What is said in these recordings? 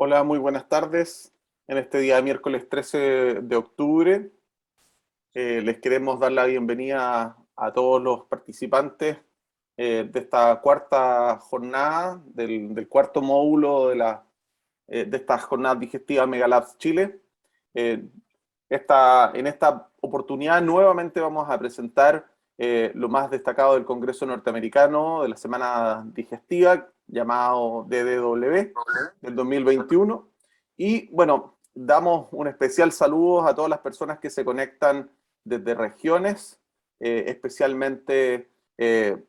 Hola, muy buenas tardes. En este día miércoles 13 de octubre les queremos dar la bienvenida a todos los participantes de esta cuarta jornada, del cuarto módulo de esta jornada digestiva Megalabs Chile. Eh, en esta oportunidad nuevamente vamos a presentar lo más destacado del Congreso Norteamericano de la Semana Digestiva, llamado DDW, del 2021. Y bueno, damos un especial saludo a todas las personas que se conectan desde regiones, especialmente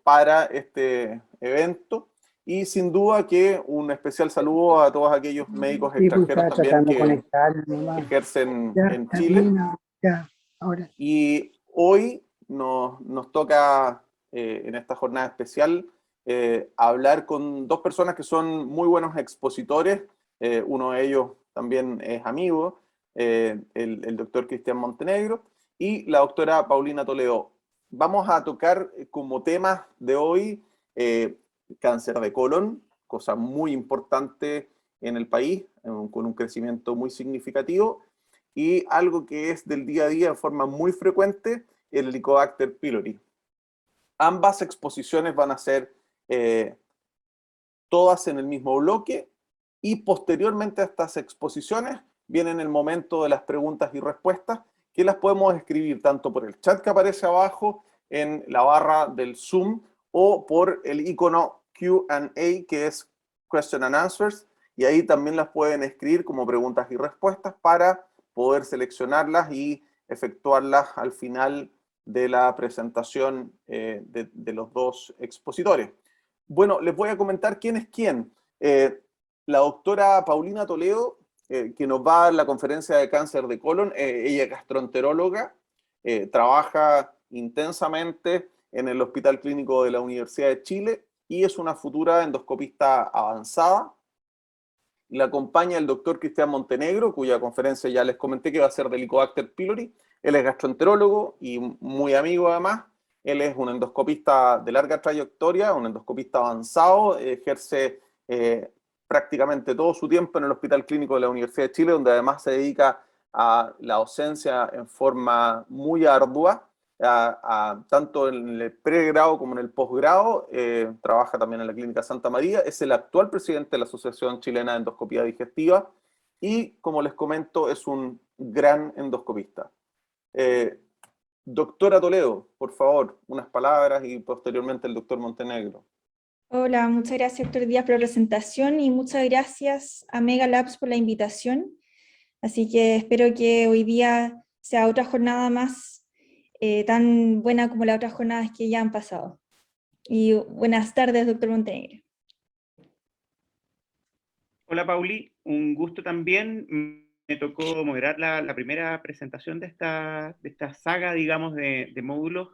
para este evento. Y sin duda que un especial saludo a todos aquellos médicos Sí, pues extranjeros estaba también tratando de que conectarme nomás. ejercen Ya, en Chile. termina, ya, ahora. Y hoy nos toca, en esta jornada especial, hablar con dos personas que son muy buenos expositores. Uno de ellos también es amigo, el doctor Cristian Montenegro y la doctora Paulina Toledo. Vamos a tocar como tema de hoy cáncer de colon, cosa muy importante en el país, con un crecimiento muy significativo, y algo que es del día a día de forma muy frecuente, el Helicobacter pylori. Ambas exposiciones van a ser todas en el mismo bloque y posteriormente a estas exposiciones viene el momento de las preguntas y respuestas, que las podemos escribir tanto por el chat que aparece abajo en la barra del Zoom o por el icono Q&A, que es Question and Answers, y ahí también las pueden escribir como preguntas y respuestas para poder seleccionarlas y efectuarlas al final de la presentación de los dos expositores. Bueno, les voy a comentar quién es quién. La doctora Paulina Toledo, que nos va a dar la conferencia de cáncer de colon. Ella es gastroenteróloga, trabaja intensamente en el Hospital Clínico de la Universidad de Chile y es una futura endoscopista avanzada. La acompaña el doctor Cristian Montenegro, cuya conferencia ya les comenté que va a ser del Helicobacter pylori. Él es gastroenterólogo y muy amigo además. Él es un endoscopista de larga trayectoria, un endoscopista avanzado, ejerce prácticamente todo su tiempo en el Hospital Clínico de la Universidad de Chile, donde además se dedica a la docencia en forma muy ardua, tanto en el pregrado como en el posgrado. Trabaja también en la Clínica Santa María, es el actual presidente de la Asociación Chilena de Endoscopía Digestiva y, como les comento, es un gran endoscopista. Eh, Doctora Toledo, por favor, unas palabras y posteriormente el doctor Montenegro. Hola, muchas gracias, doctor Díaz, por la presentación y muchas gracias a Mega Labs por la invitación. Así que espero que hoy día sea otra jornada más tan buena como las otras jornadas que ya han pasado. Y buenas tardes, doctor Montenegro. Hola Pauli, un gusto también. Me tocó moderar la primera presentación de esta saga, digamos, de módulos.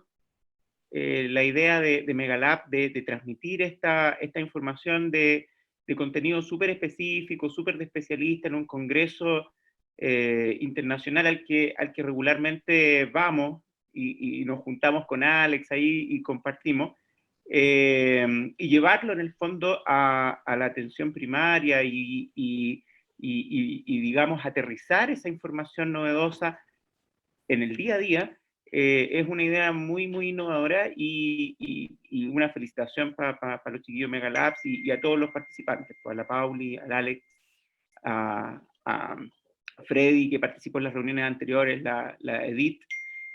La idea de Megalab de transmitir esta información de contenido súper específico, súper de especialista en un congreso internacional al que regularmente vamos y nos juntamos con Alex ahí y compartimos. Y llevarlo en el fondo a la atención primaria y, digamos, aterrizar esa información novedosa en el día a día, es una idea muy, muy innovadora y una felicitación para los chiquillos Mega Labs y a todos los participantes, pues, a la Pauli, al Alex, a Freddy, que participó en las reuniones anteriores, la Edith,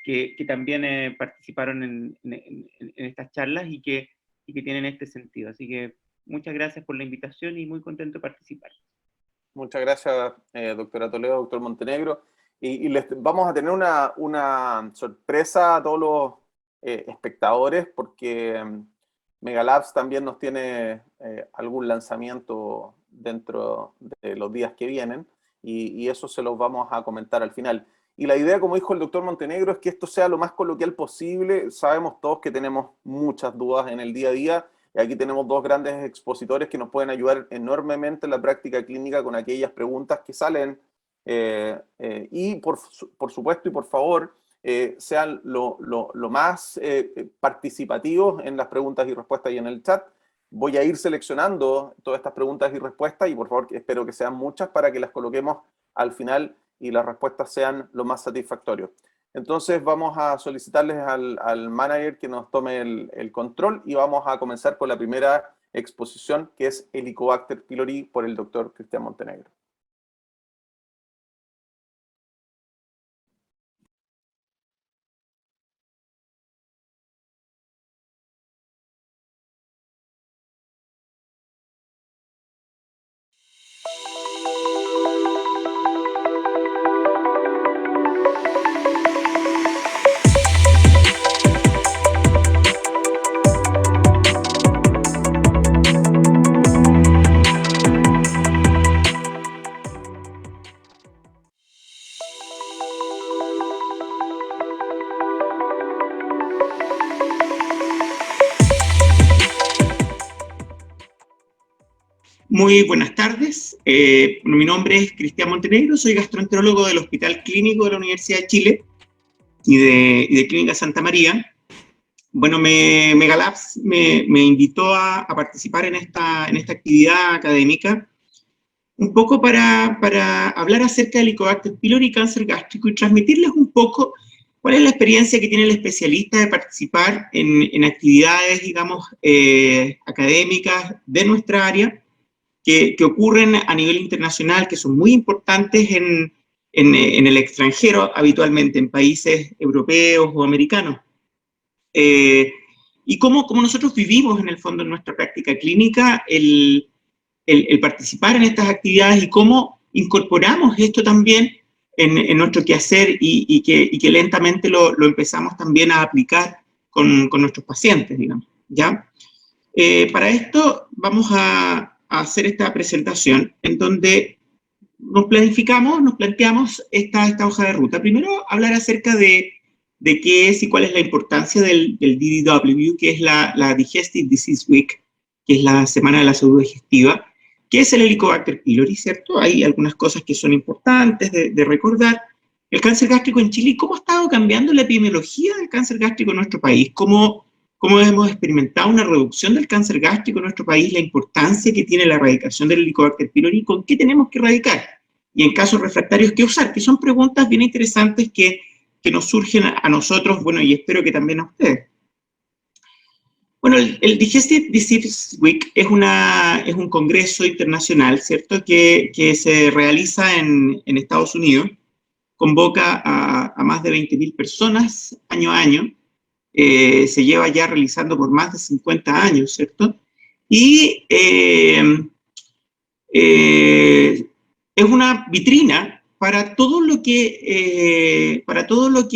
que también participaron en estas charlas y que tienen este sentido. Así que muchas gracias por la invitación y muy contento de participar. Muchas gracias, doctora Toledo, doctor Montenegro. Y les vamos a tener una sorpresa a todos los espectadores, porque Megalabs también nos tiene algún lanzamiento dentro de los días que vienen, y eso se los vamos a comentar al final. Y la idea, como dijo el doctor Montenegro, es que esto sea lo más coloquial posible. Sabemos todos que tenemos muchas dudas en el día a día, y aquí tenemos dos grandes expositores que nos pueden ayudar enormemente en la práctica clínica con aquellas preguntas que salen. Y por supuesto y por favor, sean lo más participativos en las preguntas y respuestas y en el chat. voy a ir seleccionando todas estas preguntas y respuestas y por favor espero que sean muchas para que las coloquemos al final y las respuestas sean lo más satisfactorias. Entonces vamos a solicitarles al manager que nos tome el control y vamos a comenzar con la primera exposición, que es Helicobacter pylori por el doctor Cristian Montenegro. Muy buenas tardes, mi nombre es Cristian Montenegro, soy gastroenterólogo del Hospital Clínico de la Universidad de Chile y de Clínica Santa María. Bueno, Megalabs me invitó a participar en esta actividad académica, un poco para hablar acerca del Helicobacter pylori y cáncer gástrico y transmitirles un poco cuál es la experiencia que tiene el especialista de participar en actividades, digamos, académicas de nuestra área, que ocurren a nivel internacional, que son muy importantes en el extranjero, habitualmente en países europeos o americanos. Y cómo nosotros vivimos en el fondo en nuestra práctica clínica el participar en estas actividades y cómo incorporamos esto también en nuestro quehacer y que lentamente lo empezamos también a aplicar con nuestros pacientes, digamos, ¿ya? Para esto vamos a hacer esta presentación en donde nos planteamos esta hoja de ruta. Primero, hablar acerca de qué es y cuál es la importancia del DDW, que es la Digestive Disease Week, que es la Semana de la Salud Digestiva, que es el Helicobacter pylori, ¿cierto? Hay algunas cosas que son importantes de recordar. El cáncer gástrico en Chile, ¿cómo ha estado cambiando la epidemiología del cáncer gástrico en nuestro país? ¿Cómo hemos experimentado una reducción del cáncer gástrico en nuestro país? La importancia que tiene la erradicación del Helicobacter pylori, ¿con qué tenemos que erradicar? Y en casos refractarios, ¿qué usar? Que son preguntas bien interesantes que nos surgen a nosotros, bueno, y espero que también a ustedes. Bueno, el Digestive Disease Week es un congreso internacional, ¿cierto?, que se realiza en Estados Unidos, convoca a más de 20.000 personas año a año, se lleva ya realizando por más de 50 años, ¿cierto? Y es una vitrina para todo lo que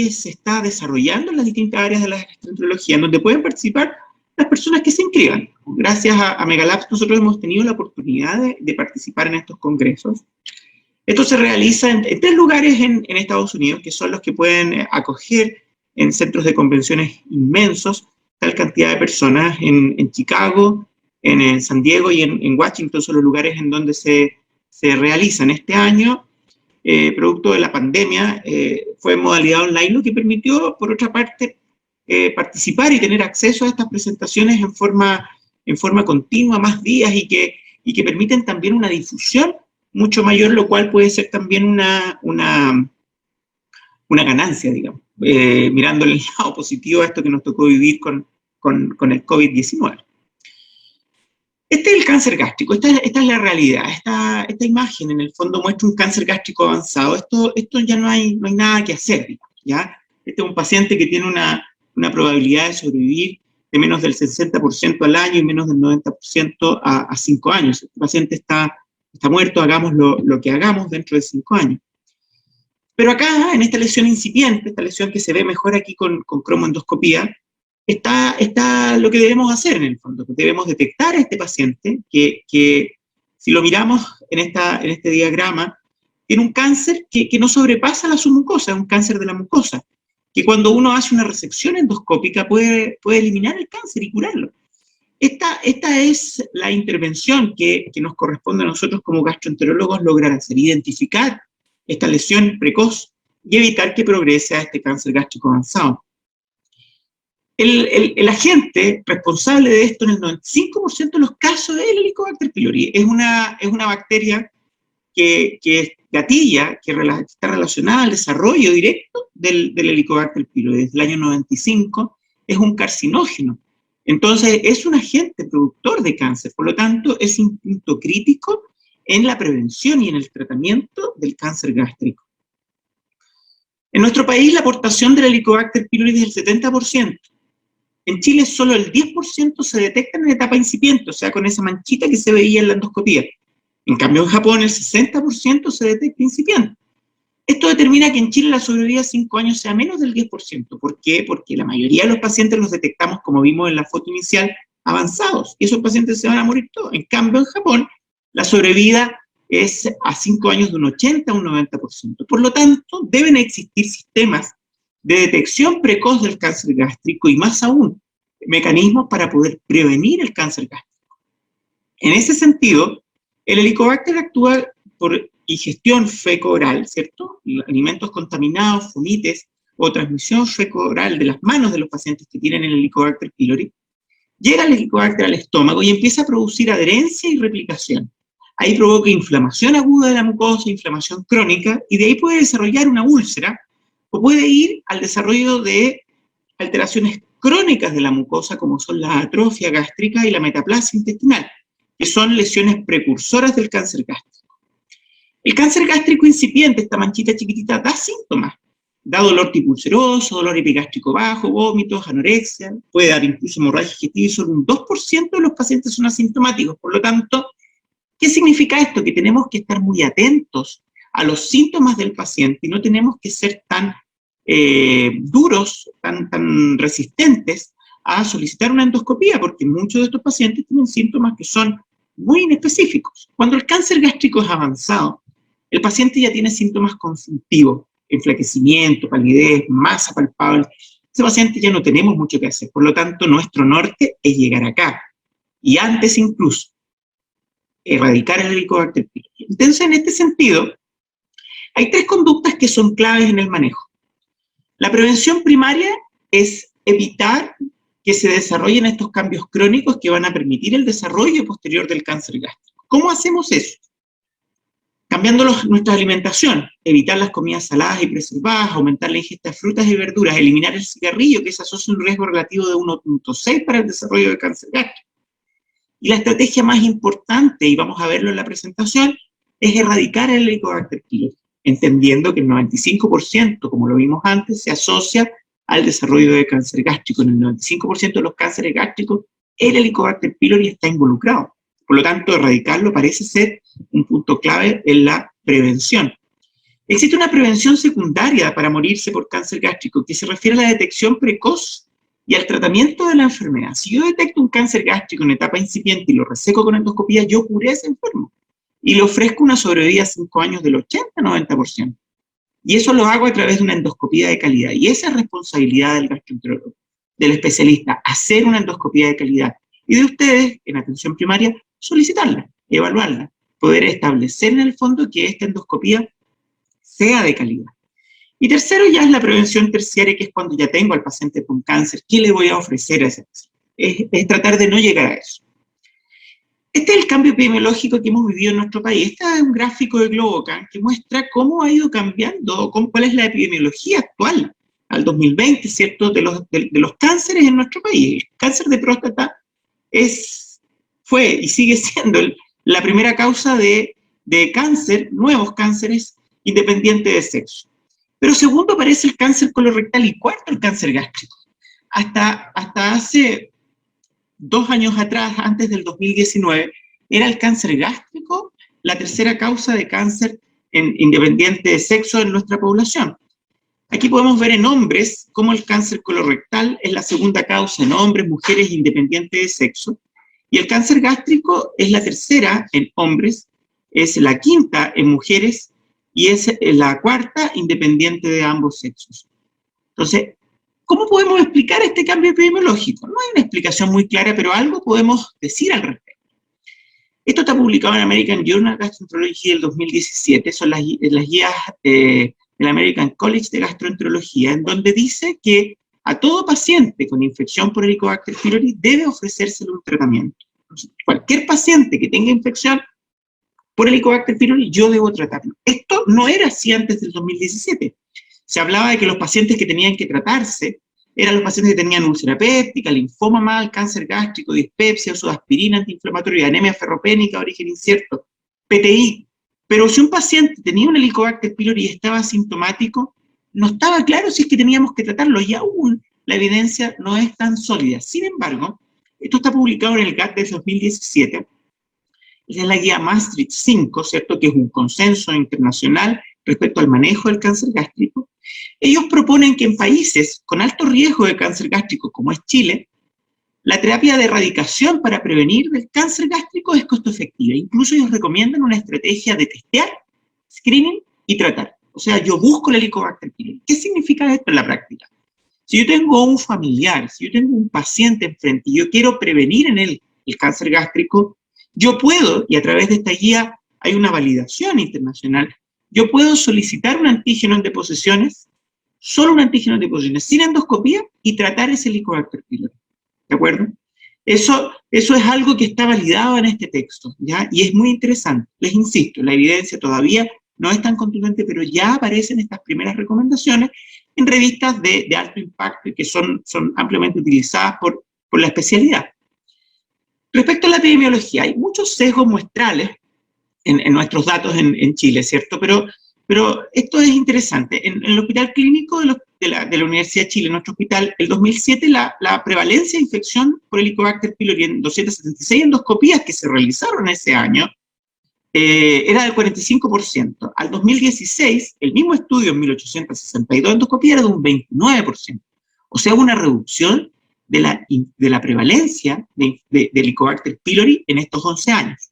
se está desarrollando en las distintas áreas de la gastroenterología, en donde pueden participar las personas que se inscriban. Gracias a Megalabs nosotros hemos tenido la oportunidad de participar en estos congresos. Esto se realiza en 3 lugares en Estados Unidos, que son los que pueden acoger en centros de convenciones inmensos, tal cantidad de personas, en Chicago, en San Diego y en Washington son los lugares en donde se realizan. Este año, producto de la pandemia, fue en modalidad online, lo que permitió, por otra parte, participar y tener acceso a estas presentaciones en forma continua, más días, y que permiten también una difusión mucho mayor, lo cual puede ser también una ganancia, digamos, mirando el lado positivo a esto que nos tocó vivir con el COVID-19. Este es el cáncer gástrico, esta es la realidad, esta imagen en el fondo muestra un cáncer gástrico avanzado. Esto ya no hay nada que hacer, digamos, ¿ya? Este es un paciente que tiene una probabilidad de sobrevivir de menos del 60% al año y menos del 90% a 5 años. Este paciente está muerto, hagamos lo que hagamos dentro de 5 años. Pero acá, en esta lesión incipiente, esta lesión que se ve mejor aquí con cromoendoscopía, está lo que debemos hacer en el fondo. Debemos detectar a este paciente que si lo miramos en este diagrama, tiene un cáncer que no sobrepasa la submucosa, es un cáncer de la mucosa, que cuando uno hace una resección endoscópica puede eliminar el cáncer y curarlo. Esta es la intervención que nos corresponde a nosotros como gastroenterólogos lograr hacer, identificar esta lesión precoz y evitar que progrese a este cáncer gástrico avanzado. El agente responsable de esto en el 95% de los casos es el Helicobacter pylori. Es una bacteria que gatilla, que está relacionada al desarrollo directo del Helicobacter pylori. Desde el año 95 es un carcinógeno. Entonces es un agente productor de cáncer, por lo tanto es un punto crítico en la prevención y en el tratamiento del cáncer gástrico. En nuestro país la aportación del Helicobacter pylori es del 70%. En Chile solo el 10% se detecta en etapa incipiente, o sea, con esa manchita que se veía en la endoscopía. En cambio, en Japón el 60% se detecta incipiente. Esto determina que en Chile la sobrevida a 5 años sea menos del 10%. ¿Por qué? Porque la mayoría de los pacientes los detectamos, como vimos en la foto inicial, avanzados, y esos pacientes se van a morir todos. En cambio, en Japón, la sobrevida es a 5 años de un 80 a un 90%. Por lo tanto, deben existir sistemas de detección precoz del cáncer gástrico y más aún, mecanismos para poder prevenir el cáncer gástrico. En ese sentido, el Helicobacter actúa por ingestión feco-oral, ¿cierto? Alimentos contaminados, fomites o transmisión feco-oral de las manos de los pacientes que tienen el Helicobacter pylori. Llega el Helicobacter al estómago y empieza a producir adherencia y replicación. Ahí provoca inflamación aguda de la mucosa, inflamación crónica, y de ahí puede desarrollar una úlcera, o puede ir al desarrollo de alteraciones crónicas de la mucosa, como son la atrofia gástrica y la metaplasia intestinal, que son lesiones precursoras del cáncer gástrico. El cáncer gástrico incipiente, esta manchita chiquitita, da síntomas. Da dolor tipo ulceroso, dolor epigástrico bajo, vómitos, anorexia, puede dar incluso hemorragia digestiva, y solo un 2% de los pacientes son asintomáticos. Por lo tanto, ¿qué significa esto? Que tenemos que estar muy atentos a los síntomas del paciente y no tenemos que ser tan duros, tan resistentes a solicitar una endoscopía, porque muchos de estos pacientes tienen síntomas que son muy inespecíficos. Cuando el cáncer gástrico es avanzado, el paciente ya tiene síntomas consultivos, enflaquecimiento, palidez, masa palpable. Ese paciente ya no tenemos mucho que hacer, por lo tanto nuestro norte es llegar acá, y antes incluso, erradicar el Helicobacter pylori. Entonces, en este sentido, hay 3 conductas que son claves en el manejo. La prevención primaria es evitar que se desarrollen estos cambios crónicos que van a permitir el desarrollo posterior del cáncer gástrico. ¿Cómo hacemos eso? Cambiando nuestra alimentación, evitar las comidas saladas y preservadas, aumentar la ingesta de frutas y verduras, eliminar el cigarrillo, que se asocia a un riesgo relativo de 1.6 para el desarrollo del cáncer gástrico. Y la estrategia más importante, y vamos a verlo en la presentación, es erradicar el Helicobacter pylori, entendiendo que el 95%, como lo vimos antes, se asocia al desarrollo de cáncer gástrico. En el 95% de los cánceres gástricos, el Helicobacter pylori está involucrado. Por lo tanto, erradicarlo parece ser un punto clave en la prevención. Existe una prevención secundaria para morirse por cáncer gástrico, que se refiere a la detección precoz y al tratamiento de la enfermedad. Si yo detecto un cáncer gástrico en etapa incipiente y lo reseco con endoscopía, yo curé a ese enfermo y le ofrezco una sobrevida a 5 años del 80-90%. Y eso lo hago a través de una endoscopía de calidad. Y esa es responsabilidad del gastroenterólogo, del especialista, hacer una endoscopía de calidad. Y de ustedes, en atención primaria, solicitarla, evaluarla, poder establecer en el fondo que esta endoscopía sea de calidad. Y tercero ya es la prevención terciaria, que es cuando ya tengo al paciente con cáncer, ¿qué le voy a ofrecer a ese paciente? Es tratar de no llegar a eso. Este es el cambio epidemiológico que hemos vivido en nuestro país. Este es un gráfico de Globocan que muestra cómo ha ido cambiando, cuál es la epidemiología actual al 2020, ¿cierto?, de los cánceres en nuestro país. El cáncer de próstata fue y sigue siendo la primera causa de cáncer, nuevos cánceres, independiente de sexo. Pero segundo aparece el cáncer colorectal y cuarto el cáncer gástrico. Hasta hace 2 años atrás, antes del 2019, era el cáncer gástrico la tercera causa de cáncer independiente de sexo en nuestra población. Aquí podemos ver en hombres cómo el cáncer colorectal es la segunda causa en hombres, mujeres, independiente de sexo, y el cáncer gástrico es la tercera en hombres, es la quinta en mujeres, y es la cuarta independiente de ambos sexos. Entonces, ¿cómo podemos explicar este cambio epidemiológico? No hay una explicación muy clara, pero algo podemos decir al respecto. Esto está publicado en American Journal of Gastroenterology del 2017, son las guías del American College de Gastroenterología, en donde dice que a todo paciente con infección por Helicobacter pylori debe ofrecérsele un tratamiento. Entonces, cualquier paciente que tenga infección por Helicobacter pylori, yo debo tratarlo. Esto no era así antes del 2017. Se hablaba de que los pacientes que tenían que tratarse eran los pacientes que tenían úlcera péptica, linfoma mal, cáncer gástrico, dispepsia, uso de aspirina antiinflamatoria, anemia ferropénica, origen incierto, PTI. Pero si un paciente tenía un Helicobacter pylori y estaba asintomático, no estaba claro si es que teníamos que tratarlo, y aún la evidencia no es tan sólida. Sin embargo, esto está publicado en el GATT de 2017, es la guía Maastricht 5, ¿cierto?, que es un consenso internacional respecto al manejo del cáncer gástrico. Ellos proponen que en países con alto riesgo de cáncer gástrico, como es Chile, la terapia de erradicación para prevenir el cáncer gástrico es costo efectiva. Incluso ellos recomiendan una estrategia de testear, screening y tratar. O sea, yo busco el Helicobacter pylori. ¿Qué significa esto en la práctica? Si yo tengo un familiar, si yo tengo un paciente enfrente y yo quiero prevenir en él el cáncer gástrico, yo puedo, y a través de esta guía hay una validación internacional, yo puedo solicitar un antígeno en deposiciones, solo un antígeno en deposiciones, sin endoscopía, y tratar ese Helicobacter pylori. ¿De acuerdo? Eso es algo que está validado en este texto, ¿ya? Y es muy interesante. Les insisto, la evidencia todavía no es tan contundente, pero ya aparecen estas primeras recomendaciones en revistas de alto impacto y que son ampliamente utilizadas por la especialidad. Respecto a la epidemiología, hay muchos sesgos muestrales en nuestros datos en Chile, ¿cierto? Pero esto es interesante. En el hospital clínico de la Universidad de Chile, en nuestro hospital, el 2007, la prevalencia de infección por Helicobacter pylori en 276 endoscopías que se realizaron ese año era del 45%. Al 2016, el mismo estudio en 1862 endoscopías era de un 29%. O sea, una reducción de la prevalencia de Helicobacter pylori en estos 11 años.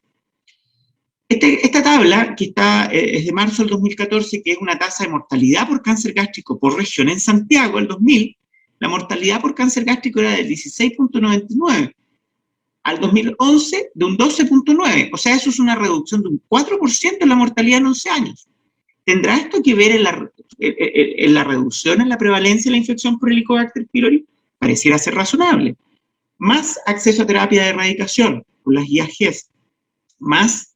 Esta tabla, que es de marzo del 2014, que es una tasa de mortalidad por cáncer gástrico por región. En Santiago, el 2000, la mortalidad por cáncer gástrico era del 16.99. Al 2011, de un 12.9. O sea, eso es una reducción de un 4% en la mortalidad en 11 años. ¿Tendrá esto que ver en la reducción en la prevalencia de la infección por Helicobacter pylori? Pareciera ser razonable. Más acceso a terapia de erradicación, con las guías GES. Más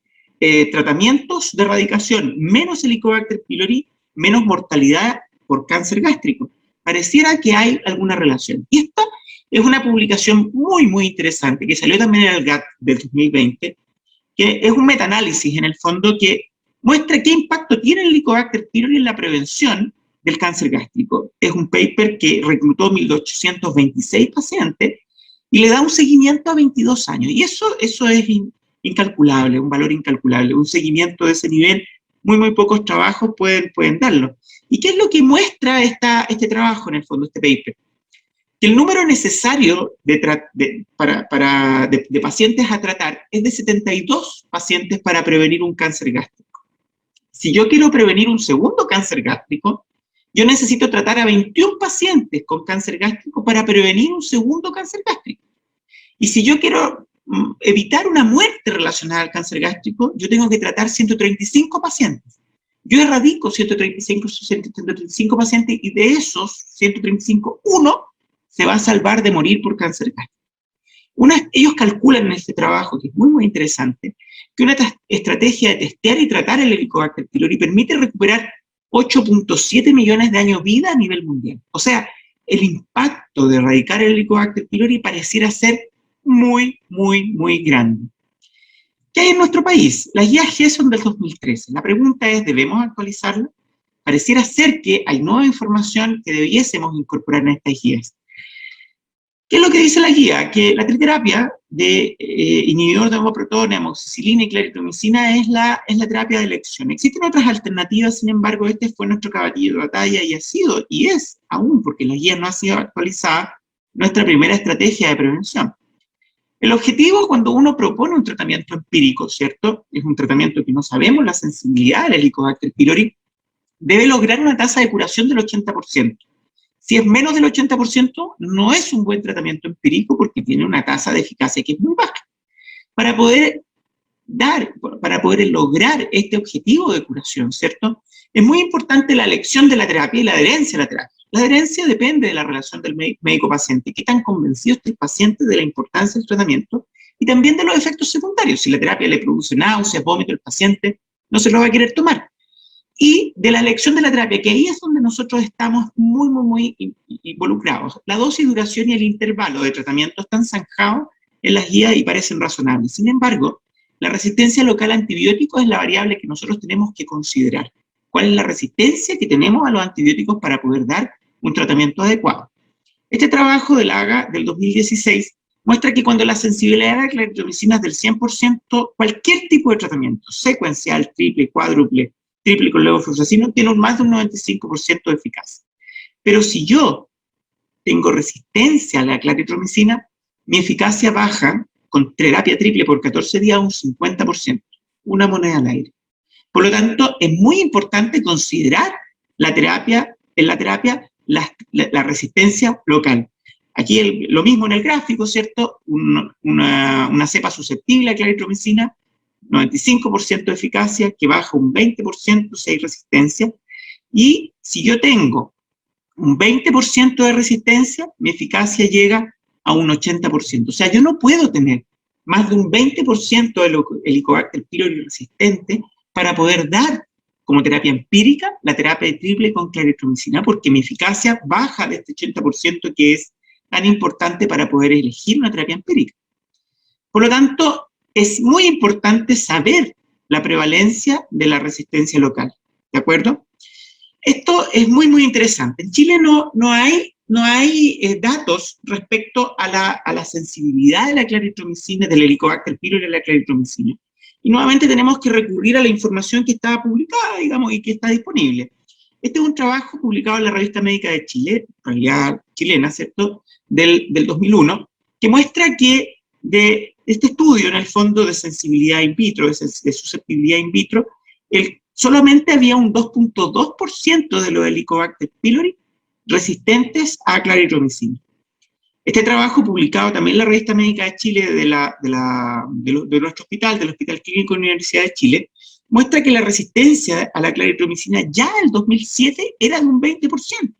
tratamientos de erradicación, menos Helicobacter pylori, menos mortalidad por cáncer gástrico. Pareciera que hay alguna relación. Y esta es una publicación muy, muy interesante, que salió también en el GATT del 2020, que es un metaanálisis, en el fondo, que muestra qué impacto tiene el Helicobacter pylori en la prevención del cáncer gástrico. Es un paper que reclutó 1.826 pacientes y le da un seguimiento a 22 años. Y eso es incalculable, un valor incalculable. Un seguimiento de ese nivel, muy, muy pocos trabajos pueden darlo. ¿Y qué es lo que muestra este trabajo, en el fondo, este paper? Que el número necesario de pacientes a tratar es de 72 pacientes para prevenir un cáncer gástrico. Si yo quiero prevenir un segundo cáncer gástrico, yo necesito tratar a 21 pacientes con cáncer gástrico para prevenir un segundo cáncer gástrico. Y si yo quiero evitar una muerte relacionada al cáncer gástrico, yo tengo que tratar 135 pacientes. Yo erradico 135 pacientes y de esos 135, uno se va a salvar de morir por cáncer gástrico. Ellos calculan en este trabajo, que es muy, muy interesante, que una estrategia de testear y tratar el Helicobacter pylori permite recuperar 8.7 millones de años de vida a nivel mundial. O sea, el impacto de erradicar el Helicobacter pylori pareciera ser muy, muy, muy grande. ¿Qué hay en nuestro país? Las guías GES son del 2013. La pregunta es, ¿debemos actualizarla? Pareciera ser que hay nueva información que debiésemos incorporar en estas guías. ¿Qué es lo que dice la guía? Que la triterapia de inhibidor de homoprotona, amoxicilina y claritromicina es la terapia de elección. Existen otras alternativas, sin embargo, este fue nuestro caballo de batalla y ha sido, y es aún, porque la guía no ha sido actualizada, nuestra primera estrategia de prevención. El objetivo, cuando uno propone un tratamiento empírico, ¿cierto? Es un tratamiento que no sabemos la sensibilidad del Helicobacter pylori, debe lograr una tasa de curación del 80%. Si es menos del 80%, no es un buen tratamiento empírico porque tiene una tasa de eficacia que es muy baja. Para poder lograr este objetivo de curación, ¿cierto? Es muy importante la elección de la terapia y la adherencia a la terapia. La adherencia depende de la relación del médico-paciente, qué tan convencido está el paciente de la importancia del tratamiento y también de los efectos secundarios. Si la terapia le produce náuseas, vómito, el paciente no se lo va a querer tomar. Y de la elección de la terapia, que ahí es donde nosotros estamos muy involucrados. La dosis, duración y el intervalo de tratamiento están zanjados en las guías y parecen razonables. Sin embargo, la resistencia local a antibióticos es la variable que nosotros tenemos que considerar. ¿Cuál es la resistencia que tenemos a los antibióticos para poder dar un tratamiento adecuado? Este trabajo del AGA del 2016 muestra que cuando la sensibilidad a la claritromicina es del 100%, cualquier tipo de tratamiento, secuencial, triple, cuádruple, triple con levofloxacino, tiene más de un 95% de eficacia. Pero si yo tengo resistencia a la claritromicina, mi eficacia baja con terapia triple por 14 días a un 50%, una moneda al aire. Por lo tanto, es muy importante considerar en la terapia la resistencia local. Aquí lo mismo en el gráfico, ¿cierto? Una cepa susceptible a claritromicina, 95% de eficacia, que baja un 20% si hay resistencia. Y si yo tengo un 20% de resistencia, mi eficacia llega a un 80%. O sea, yo no puedo tener más de un 20% de Helicobacter pylori resistente para poder dar como terapia empírica la terapia triple con claritromicina, porque mi eficacia baja de este 80% que es tan importante para poder elegir una terapia empírica. Por lo tanto, es muy importante saber la prevalencia de la resistencia local, ¿de acuerdo? Esto es muy interesante. En Chile no hay datos respecto a la sensibilidad de la claritromicina, del Helicobacter pylori de la claritromicina. Y nuevamente tenemos que recurrir a la información que está publicada, digamos, y que está disponible. Este es un trabajo publicado en la Revista Médica de Chile, en realidad chilena, ¿cierto?, del 2001, que muestra que de este estudio, en el fondo, de sensibilidad in vitro, de susceptibilidad in vitro, solamente había un 2.2% de los Helicobacter pylori resistentes a claritromicina. Este trabajo, publicado también en la Revista Médica de Chile de nuestro hospital, del Hospital Clínico de la Universidad de Chile, muestra que la resistencia a la claritromicina ya en el 2007 era de un 20%.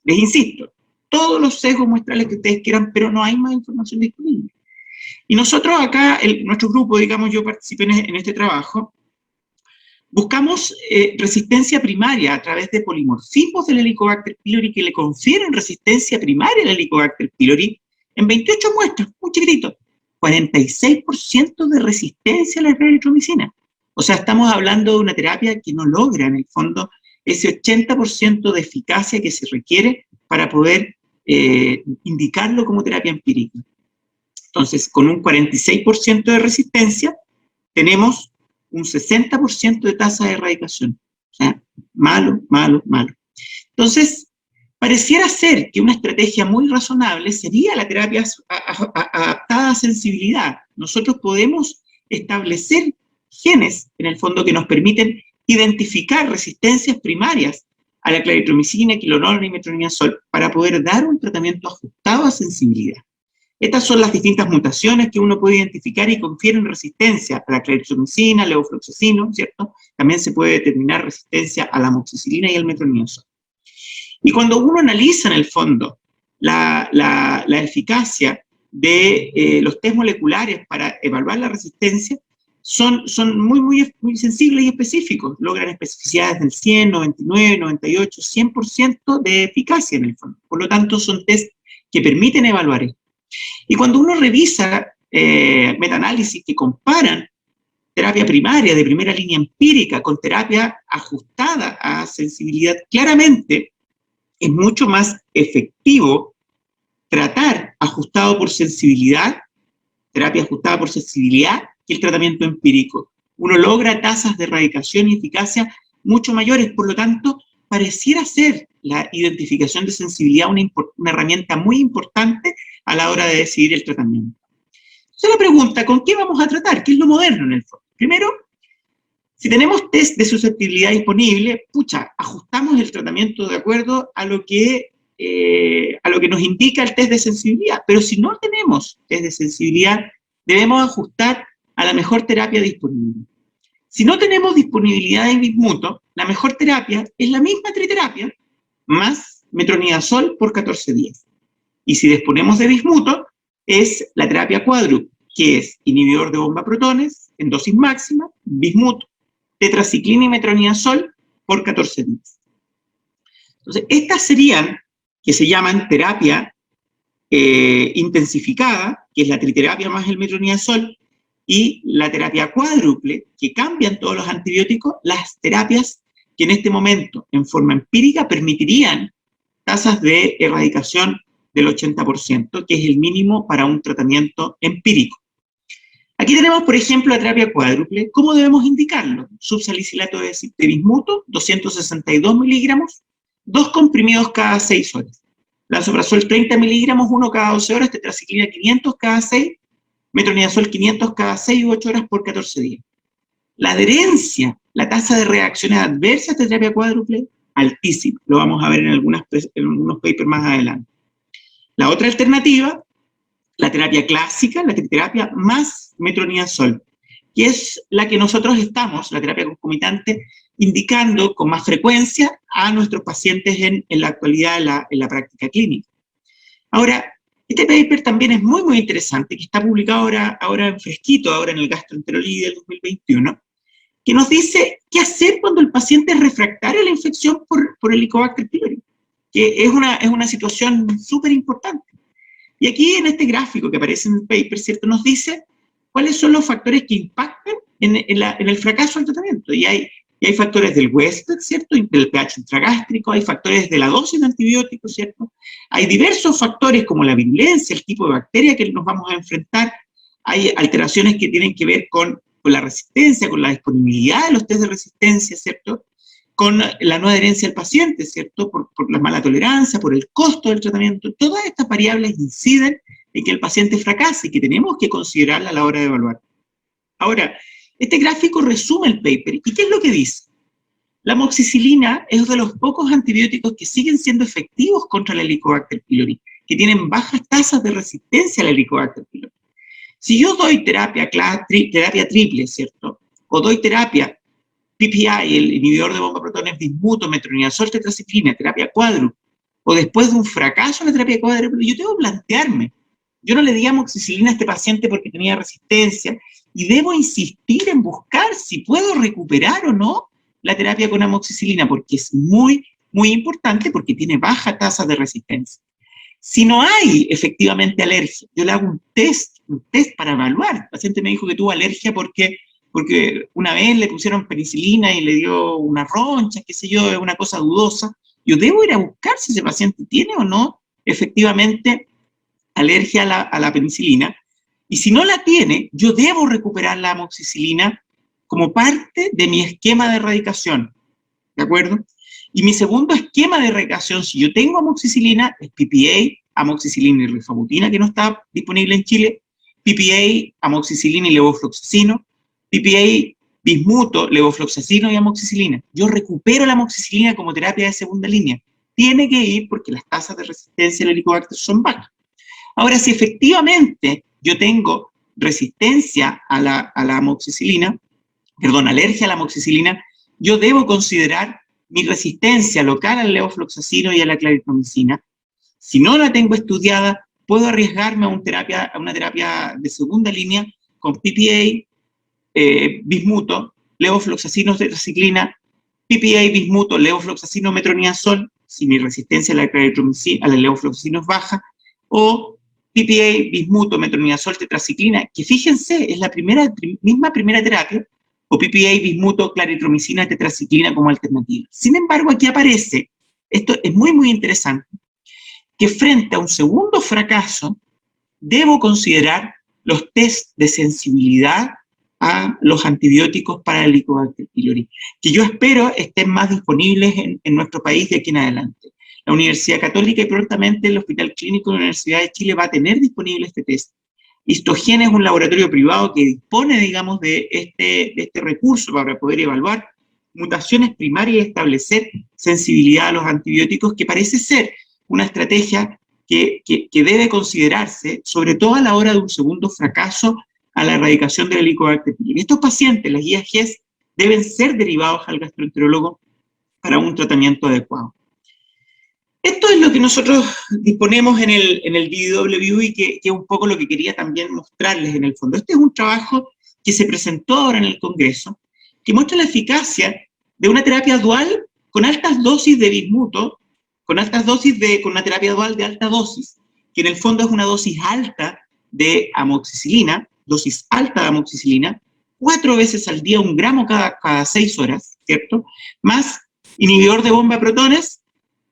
Les insisto, todos los sesgos muestrales que ustedes quieran, pero no hay más información disponible. Y nosotros acá, nuestro grupo, digamos, yo participé en este trabajo, buscamos resistencia primaria a través de polimorfismos del Helicobacter pylori que le confieren resistencia primaria al Helicobacter pylori en 28 muestras, muy chiquitito, 46% de resistencia a la claritromicina. O sea, estamos hablando de una terapia que no logra, en el fondo, ese 80% de eficacia que se requiere para poder indicarlo como terapia empírica. Entonces, con un 46% de resistencia, tenemos un 60% de tasa de erradicación. O sea, malo. Entonces, pareciera ser que una estrategia muy razonable sería la terapia adaptada a sensibilidad. Nosotros podemos establecer genes, en el fondo, que nos permiten identificar resistencias primarias a la claritromicina, quinolona y metronidazol para poder dar un tratamiento ajustado a sensibilidad. Estas son las distintas mutaciones que uno puede identificar y confieren resistencia a la claritromicina, al levofloxacino, ¿cierto? También se puede determinar resistencia a la amoxicilina y al metronidazol. Y cuando uno analiza, en el fondo, la eficacia de los test moleculares para evaluar la resistencia, son muy sensibles y específicos. Logran especificidades del 100, 99, 98, 100% de eficacia, en el fondo. Por lo tanto, son test que permiten evaluar esto. Y cuando uno revisa metaanálisis que comparan terapia primaria de primera línea empírica con terapia ajustada a sensibilidad, claramente es mucho más efectivo tratar ajustado por sensibilidad, terapia ajustada por sensibilidad, que el tratamiento empírico. Uno logra tasas de erradicación y eficacia mucho mayores, por lo tanto, pareciera ser la identificación de sensibilidad una herramienta muy importante a la hora de decidir el tratamiento. Entonces la pregunta, ¿con qué vamos a tratar? ¿Qué es lo moderno en el fondo? Primero, si tenemos test de susceptibilidad disponible, ajustamos el tratamiento de acuerdo a lo que nos indica el test de sensibilidad. Pero si no tenemos test de sensibilidad, debemos ajustar a la mejor terapia disponible. Si no tenemos disponibilidad de bismuto, la mejor terapia es la misma triterapia, más metronidazol por 14 días. Y si disponemos de bismuto, es la terapia cuádruple, que es inhibidor de bomba protones en dosis máxima, bismuto, tetraciclina y metronidazol por 14 días. Entonces, estas serían, que se llaman terapia intensificada, que es la triterapia más el metronidazol, y la terapia cuádruple, que cambian todos los antibióticos, las terapias que en este momento, en forma empírica, permitirían tasas de erradicación del 80%, que es el mínimo para un tratamiento empírico. Aquí tenemos, por ejemplo, la terapia cuádruple. ¿Cómo debemos indicarlo? Subsalicilato de bismuto, 262 miligramos, 2 comprimidos cada 6 horas. Lansoprazol 30 miligramos, 1 cada 12 horas, tetraciclina 500 cada 6, metronidazol 500 cada 6 u 8 horas por 14 días. La adherencia, la tasa de reacciones adversas de terapia cuádruple, altísima. Lo vamos a ver en algunos papers más adelante. La otra alternativa, la terapia clásica, la triterapia más metronidazol, que es la que nosotros estamos, la terapia concomitante, indicando con más frecuencia a nuestros pacientes en la actualidad en la práctica clínica. Ahora, este paper también es muy, muy interesante, que está publicado ahora en fresquito, ahora en el Gastroenterología del 2021, que nos dice qué hacer cuando el paciente es refractario a la infección por Helicobacter pylori, que es una situación súper importante. Y aquí en este gráfico que aparece en el paper, ¿cierto?, nos dice cuáles son los factores que impactan en el fracaso del tratamiento. Y hay factores del huésped, ¿cierto?, del pH intragástrico, hay factores de la dosis de antibióticos, ¿cierto? Hay diversos factores como la virulencia, el tipo de bacteria que nos vamos a enfrentar, hay alteraciones que tienen que ver con la resistencia, con la disponibilidad de los test de resistencia, ¿cierto?, con la no adherencia al paciente, ¿cierto?, por la mala tolerancia, por el costo del tratamiento. Todas estas variables inciden en que el paciente fracase y que tenemos que considerarla a la hora de evaluar. Ahora, este gráfico resume el paper. ¿Y qué es lo que dice? La amoxicilina es uno de los pocos antibióticos que siguen siendo efectivos contra el Helicobacter pylori, que tienen bajas tasas de resistencia al Helicobacter pylori. Si yo doy terapia triple, ¿cierto?, o doy terapia PPI, el inhibidor de bomba protones, bismuto, metronidazol, tetraciclina, terapia cuádruple, o después de un fracaso en la terapia cuádruple, yo tengo que plantearme, yo no le di amoxicilina a este paciente porque tenía resistencia, y debo insistir en buscar si puedo recuperar o no la terapia con amoxicilina, porque es muy, muy importante, porque tiene baja tasa de resistencia. Si no hay efectivamente alergia, yo le hago un test para evaluar. El paciente me dijo que tuvo alergia porque una vez le pusieron penicilina y le dio una roncha, qué sé yo, es una cosa dudosa. Yo debo ir a buscar si ese paciente tiene o no efectivamente alergia a la penicilina, y si no la tiene, yo debo recuperar la amoxicilina como parte de mi esquema de erradicación, ¿de acuerdo? Y mi segundo esquema de erradicación, si yo tengo amoxicilina, es PPA, amoxicilina y rifabutina, que no está disponible en Chile, PPA, amoxicilina y levofloxacino, PPA, bismuto, levofloxacino y amoxicilina. Yo recupero la amoxicilina como terapia de segunda línea. Tiene que ir porque las tasas de resistencia al Helicobacter son bajas. Ahora, si efectivamente yo tengo resistencia a la amoxicilina, alergia a la amoxicilina, yo debo considerar mi resistencia local al levofloxacino y a la claritromicina. Si no la tengo estudiada, puedo arriesgarme a una terapia de segunda línea con PPA, bismuto, levofloxacino, tetraciclina, PPA, bismuto, levofloxacino, metronidazol, si mi resistencia a la claritromicina, a la levofloxacino es baja, o PPA, bismuto, metronidazol, tetraciclina, que fíjense, es la misma primera terapia, o PPA, bismuto, claritromicina, tetraciclina como alternativa. Sin embargo, aquí aparece, esto es muy, muy interesante, que frente a un segundo fracaso, debo considerar los test de sensibilidad a los antibióticos para el Helicobacter pylori, que yo espero estén más disponibles en nuestro país de aquí en adelante. La Universidad Católica y prontamente el Hospital Clínico de la Universidad de Chile va a tener disponible este test. Histogen es un laboratorio privado que dispone, digamos, de este recurso para poder evaluar mutaciones primarias y establecer sensibilidad a los antibióticos, que parece ser una estrategia que debe considerarse, sobre todo a la hora de un segundo fracaso a la erradicación del Helicobacter pylori. Estos pacientes, las guías GES, deben ser derivados al gastroenterólogo para un tratamiento adecuado. Esto es lo que nosotros disponemos en el BW y que es un poco lo que quería también mostrarles en el fondo. Este es un trabajo que se presentó ahora en el Congreso, que muestra la eficacia de una terapia dual con altas dosis de bismuto, con una terapia dual de alta dosis, que en el fondo es una dosis alta de amoxicilina, 4 veces al día, 1 gramo cada 6 horas, ¿cierto? Más inhibidor de bomba de protones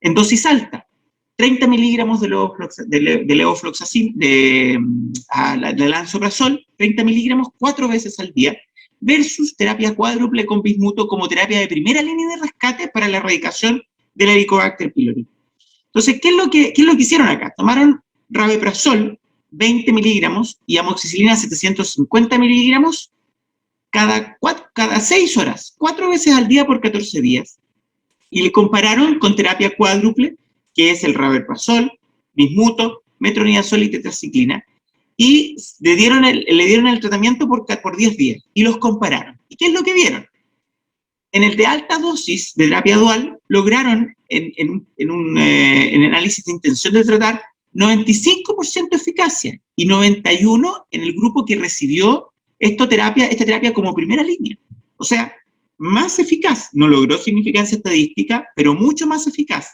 en dosis alta, 30 miligramos de levofloxacin, de lansoprazol, 30 miligramos 4 veces al día, versus terapia cuádruple con bismuto como terapia de primera línea de rescate para la erradicación del Helicobacter pylori. Entonces, ¿qué es lo que hicieron acá? Tomaron rabeprazol, 20 miligramos, y amoxicilina, 750 miligramos, cada 6 horas, 4 veces al día por 14 días. Y le compararon con terapia cuádruple, que es el rabeprazol, bismuto, metronidazol y tetraciclina, y le dieron el tratamiento por 10 días, y los compararon. ¿Y qué es lo que vieron? En el de alta dosis de terapia dual, lograron, en un análisis de intención de tratar, 95% eficacia, y 91% en el grupo que recibió esta terapia como primera línea. O sea, más eficaz, no logró significancia estadística, pero mucho más eficaz.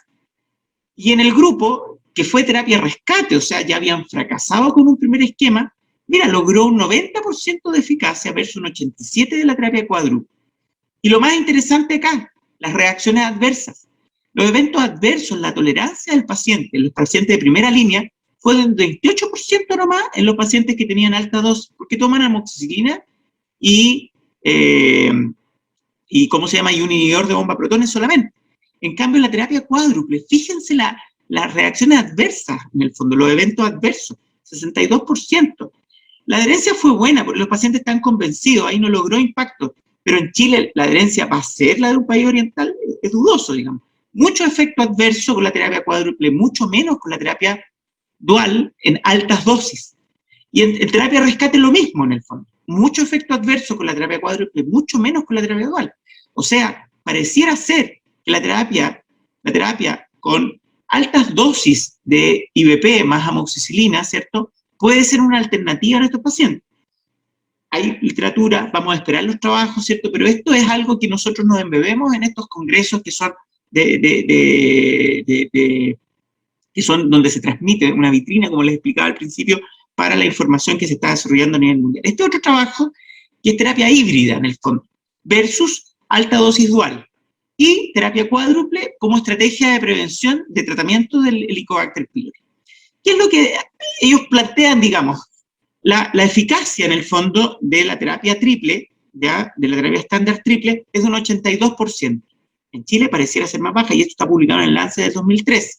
Y en el grupo que fue terapia rescate, o sea, ya habían fracasado con un primer esquema, mira, logró un 90% de eficacia versus un 87% de la terapia cuádruple. Y lo más interesante acá, las reacciones adversas. Los eventos adversos, la tolerancia del paciente, en los pacientes de primera línea, fue del 28% nomás en los pacientes que tenían alta dosis, porque toman amoxicilina y ¿cómo se llama? Y un inhibidor de bomba protones solamente. En cambio, la terapia cuádruple, fíjense las reacciones adversas, en el fondo, los eventos adversos, 62%. La adherencia fue buena, porque los pacientes están convencidos, ahí no logró impacto, pero en Chile la adherencia para ser la de un país oriental es dudoso, digamos. Mucho efecto adverso con la terapia cuádruple, mucho menos con la terapia dual en altas dosis. Y en terapia rescate lo mismo, en el fondo. Mucho efecto adverso con la terapia cuádruple, mucho menos con la terapia dual. O sea, pareciera ser que la terapia con altas dosis de IVP más amoxicilina, ¿cierto?, puede ser una alternativa en estos pacientes. Hay literatura, vamos a esperar los trabajos, ¿cierto?, pero esto es algo que nosotros nos embebemos en estos congresos que son que son donde se transmite una vitrina, como les explicaba al principio, para la información que se está desarrollando a nivel mundial. Este otro trabajo, que es terapia híbrida, en el fondo, versus alta dosis dual, y terapia cuádruple como estrategia de prevención de tratamiento del Helicobacter pylori. ¿Qué es lo que ellos plantean, digamos? La eficacia, en el fondo, de la terapia triple, ¿ya?, de la terapia estándar triple, es de un 82%. En Chile pareciera ser más baja, y esto está publicado en el Lancet del 2013.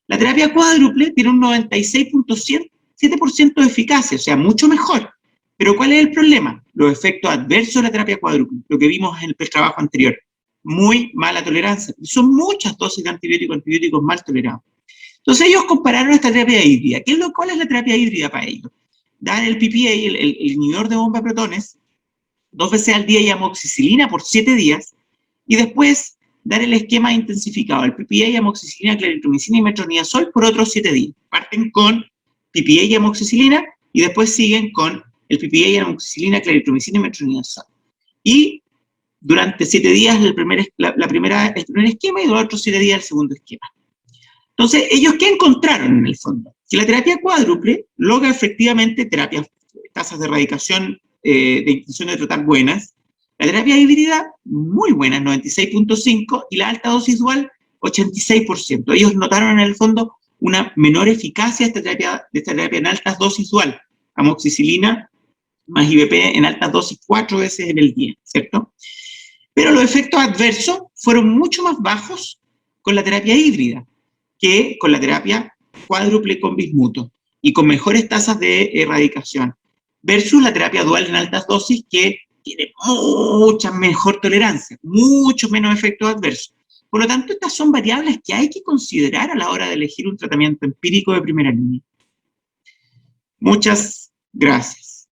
La terapia cuádruple tiene un 96.7% de eficacia, o sea, mucho mejor. Pero ¿cuál es el problema? Los efectos adversos de la terapia cuádruple, lo que vimos en el trabajo anterior. Muy mala tolerancia. Son muchas dosis de antibióticos mal tolerados. Entonces ellos compararon esta terapia híbrida. ¿Cuál es la terapia híbrida para ellos? Dar el PPA, el inhibidor de bomba de protones, 2 veces al día y amoxicilina por 7 días, y después dar el esquema intensificado, el PPA, amoxicilina, claritromicina y metronidazol por otros 7 días. Parten con PPA y amoxicilina, y después siguen con el PPA, amoxicilina, claritromicina y metronidazol. Y durante 7 días el primer esquema, y los otros 7 días el segundo esquema. Entonces, ¿ellos qué encontraron en el fondo? Que la terapia cuádruple logra efectivamente tasas de erradicación de intención de tratar buenas. La terapia híbrida, muy buena, 96.5%, y la alta dosis dual, 86%. Ellos notaron en el fondo una menor eficacia de esta terapia en altas dosis dual. Amoxicilina más IVP en altas dosis 4 veces en el día, ¿cierto? Pero los efectos adversos fueron mucho más bajos con la terapia híbrida que con la terapia cuádruple con bismuto, y con mejores tasas de erradicación, versus la terapia dual en altas dosis, que tiene mucha mejor tolerancia, mucho menos efectos adversos. Por lo tanto, estas son variables que hay que considerar a la hora de elegir un tratamiento empírico de primera línea. Muchas gracias.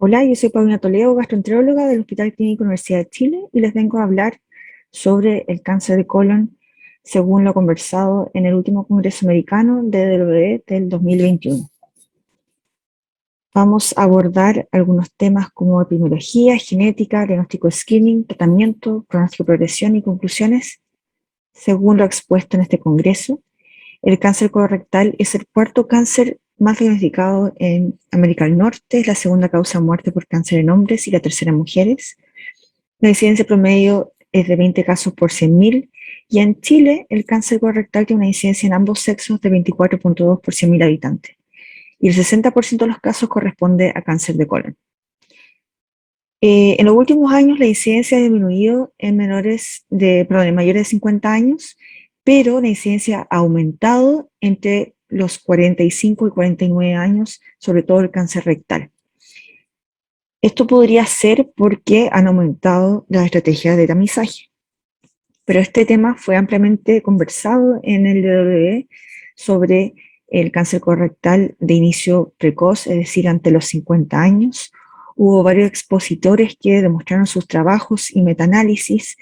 Hola, yo soy Paulina Toledo, gastroenteróloga del Hospital Clínico Universidad de Chile y les vengo a hablar sobre el cáncer de colon según lo conversado en el último Congreso Americano de DLBE del 2021. Vamos a abordar algunos temas como epidemiología, genética, diagnóstico screening, tratamiento, pronóstico, progresión y conclusiones. Según lo expuesto en este congreso, el cáncer colorectal es el cuarto cáncer más diagnosticado en América del Norte, es la segunda causa de muerte por cáncer en hombres y la tercera en mujeres. La incidencia promedio es de 20 casos por 100.000 y en Chile el cáncer colorectal tiene una incidencia en ambos sexos de 24.2 por 100.000 habitantes y el 60% de los casos corresponde a cáncer de colon. En los últimos años la incidencia ha disminuido en mayores de 50 años, pero la incidencia ha aumentado entre los 45 y 49 años, sobre todo el cáncer rectal. Esto podría ser porque han aumentado las estrategias de tamizaje. Pero este tema fue ampliamente conversado en el DLBE sobre el cáncer colorectal de inicio precoz, es decir, ante los 50 años. Hubo varios expositores que demostraron sus trabajos y metaanálisis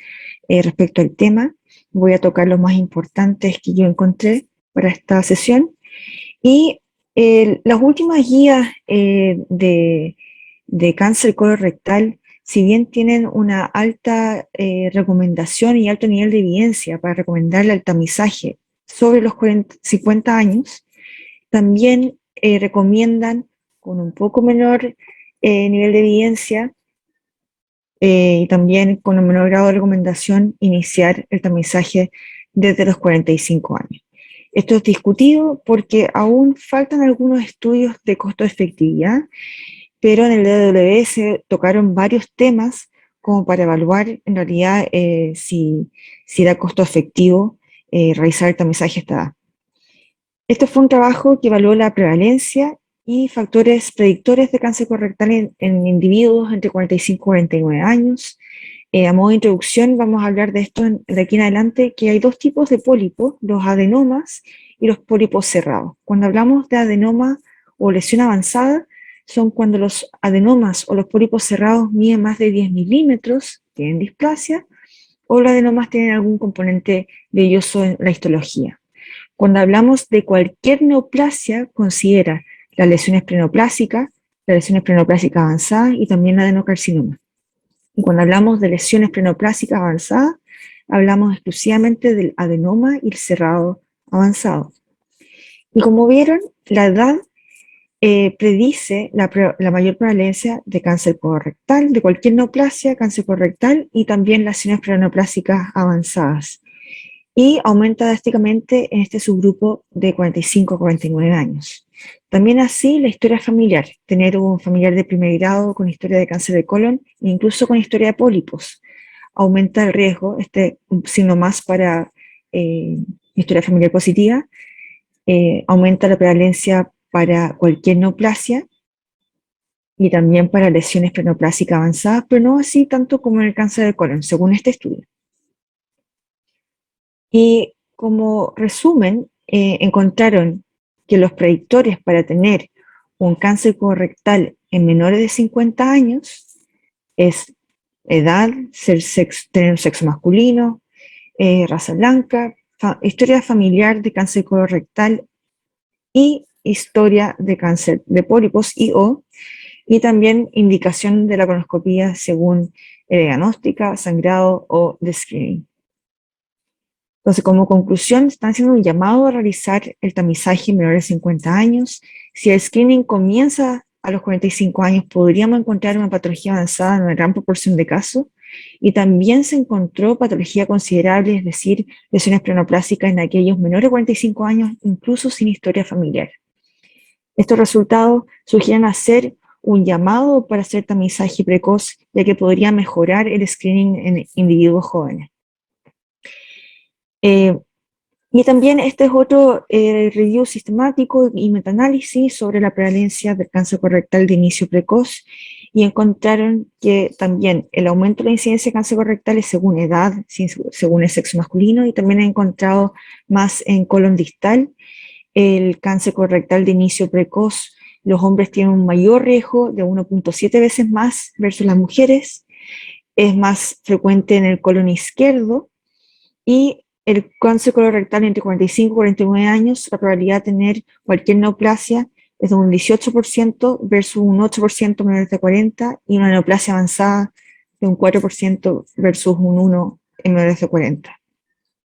respecto al tema. Voy a tocar los más importantes que yo encontré para esta sesión. Y las últimas guías de cáncer colorectal, si bien tienen una alta recomendación y alto nivel de evidencia para recomendarle el tamizaje sobre los 50 años, también recomiendan con un poco menor nivel de evidencia y también con un menor grado de recomendación iniciar el tamizaje desde los 45 años. Esto es discutido porque aún faltan algunos estudios de costo-efectividad, pero en el DLBE se tocaron varios temas como para evaluar en realidad si era costo efectivo realizar el tamizaje a esta edad. Este fue un trabajo que evaluó la prevalencia y factores predictores de cáncer colorectal en individuos entre 45 y 49 años. A modo de introducción vamos a hablar de esto de aquí en adelante, que hay dos tipos de pólipos, los adenomas y los pólipos cerrados. Cuando hablamos de adenoma o lesión avanzada, son cuando los adenomas o los pólipos cerrados miden más de 10 milímetros, tienen displasia, o los adenomas tienen algún componente velloso en la histología. Cuando hablamos de cualquier neoplasia, considera las lesiones plenoplásicas, las lesiones plenoplásicas avanzadas y también adenocarcinoma. Y cuando hablamos de lesiones plenoplásicas avanzadas, hablamos exclusivamente del adenoma y el cerrado avanzado. Y como vieron, la edad predice la mayor prevalencia de cáncer colorectal, de cualquier neoplasia, cáncer colorectal y también lesiones plenoplásicas avanzadas. Y aumenta drásticamente en este subgrupo de 45 a 49 años. También así la historia familiar, tener un familiar de primer grado con historia de cáncer de colon e incluso con historia de pólipos, aumenta el riesgo, un signo más para historia familiar positiva, aumenta la prevalencia para cualquier neoplasia y también para lesiones plenoplásicas avanzadas, pero no así tanto como en el cáncer de colon, según este estudio. Y como resumen, encontraron que los predictores para tener un cáncer colorectal en menores de 50 años es edad, tener un sexo masculino, raza blanca, historia familiar de cáncer colorectal y historia de cáncer de pólipos y también indicación de la colonoscopía según diagnóstica, sangrado o de screening. Entonces, como conclusión, están haciendo un llamado a realizar el tamizaje en menores de 50 años. Si el screening comienza a los 45 años, podríamos encontrar una patología avanzada en una gran proporción de casos. Y también se encontró patología considerable, es decir, lesiones plenoplásicas en aquellos menores de 45 años, incluso sin historia familiar. Estos resultados sugieren hacer un llamado para hacer tamizaje precoz, ya que podría mejorar el screening en individuos jóvenes. Y también este es otro review sistemático y metaanálisis sobre la prevalencia del cáncer colorectal de inicio precoz, y encontraron que también el aumento de la incidencia de cáncer colorectal es según edad, según el sexo masculino, y también han encontrado más en colon distal el cáncer colorectal de inicio precoz los hombres tienen un mayor riesgo de 1.7 veces más versus las mujeres, es más frecuente en el colon izquierdo, y el cáncer colorectal entre 45 y 49 años, la probabilidad de tener cualquier neoplasia es de un 18% versus un 8% menores de 40, y una neoplasia avanzada de un 4% versus un 1% en menores de 40.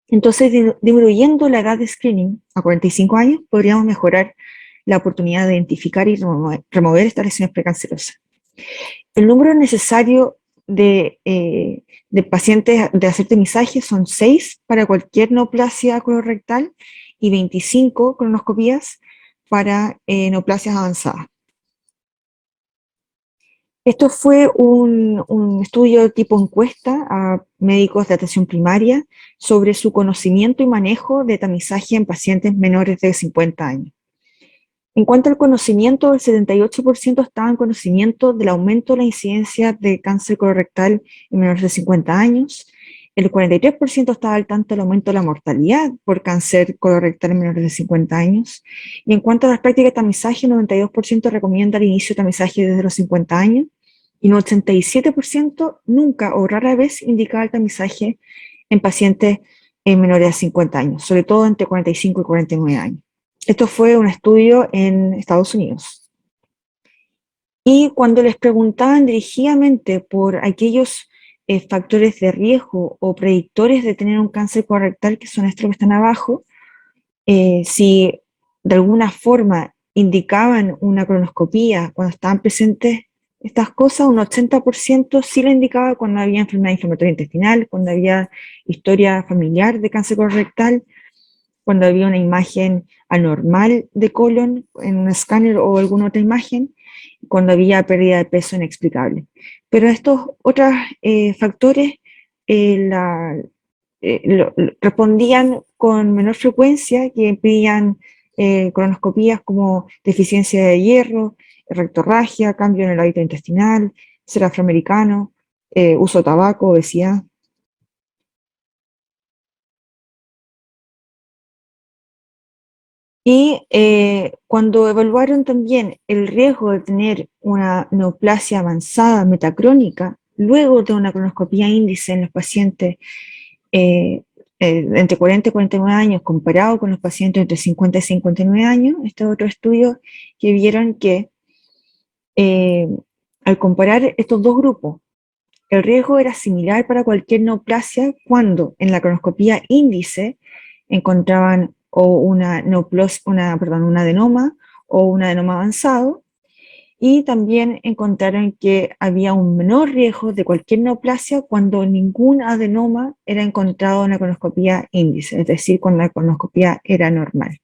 Entonces, disminuyendo la edad de screening a 45 años, podríamos mejorar la oportunidad de identificar y remover estas lesiones precancerosas. El número necesario de pacientes de hacer tamizaje son 6 para cualquier neoplasia colorectal y 25 colonoscopías para neoplasias avanzadas. Esto fue un estudio tipo encuesta a médicos de atención primaria sobre su conocimiento y manejo de tamizaje en pacientes menores de 50 años. En cuanto al conocimiento, el 78% estaba en conocimiento del aumento de la incidencia de cáncer colorectal en menores de 50 años, el 43% estaba al tanto del aumento de la mortalidad por cáncer colorectal en menores de 50 años, y en cuanto a las prácticas de tamizaje, el 92% recomienda el inicio de tamizaje desde los 50 años, y un 87% nunca o rara vez indicaba el tamizaje en pacientes menores de 50 años, sobre todo entre 45 y 49 años. Esto fue un estudio en Estados Unidos. Y cuando les preguntaban dirigidamente por aquellos factores de riesgo o predictores de tener un cáncer colorectal, que son estos que están abajo, si de alguna forma indicaban una colonoscopía cuando estaban presentes estas cosas, un 80% sí lo indicaba cuando había enfermedad inflamatoria intestinal, cuando había historia familiar de cáncer colorectal, cuando había una imagen anormal de colon en un escáner o alguna otra imagen, cuando había pérdida de peso inexplicable. Pero estos otros factores respondían con menor frecuencia, que impedían colonoscopías como deficiencia de hierro, rectorragia, cambio en el hábito intestinal, ser afroamericano, uso de tabaco, obesidad. Y cuando evaluaron también el riesgo de tener una neoplasia avanzada metacrónica luego de una colonoscopía índice en los pacientes entre 40 y 49 años comparado con los pacientes entre 50 y 59 años, este es otro estudio que vieron que al comparar estos dos grupos, el riesgo era similar para cualquier neoplasia cuando en la colonoscopía índice encontraban o un adenoma o un adenoma avanzado, y también encontraron que había un menor riesgo de cualquier neoplasia cuando ningún adenoma era encontrado en la colonoscopía índice, es decir, cuando la colonoscopía era normal.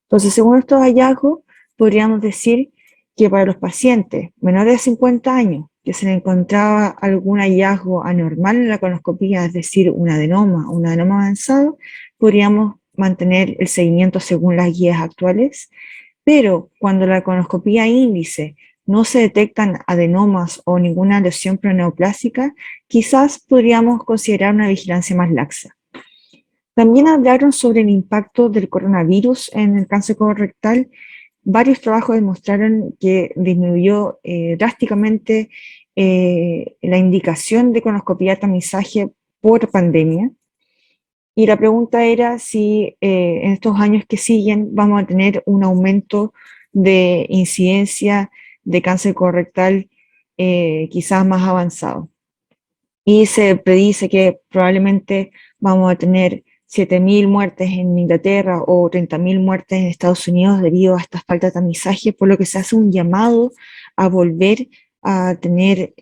Entonces, según estos hallazgos, podríamos decir que para los pacientes menores de 50 años que se le encontraba algún hallazgo anormal en la colonoscopía, es decir, un adenoma avanzado, podríamos mantener el seguimiento según las guías actuales, pero cuando la colonoscopía índice no se detectan adenomas o ninguna lesión preneoplásica, quizás podríamos considerar una vigilancia más laxa. También hablaron sobre el impacto del coronavirus en el cáncer colorectal. Varios trabajos demostraron que disminuyó drásticamente la indicación de colonoscopía de tamizaje por pandemia. Y la pregunta era si en estos años que siguen vamos a tener un aumento de incidencia de cáncer colorectal quizás más avanzado. Y se predice que probablemente vamos a tener 7.000 muertes en Inglaterra o 30.000 muertes en Estados Unidos debido a esta falta de tamizaje, por lo que se hace un llamado a volver a tener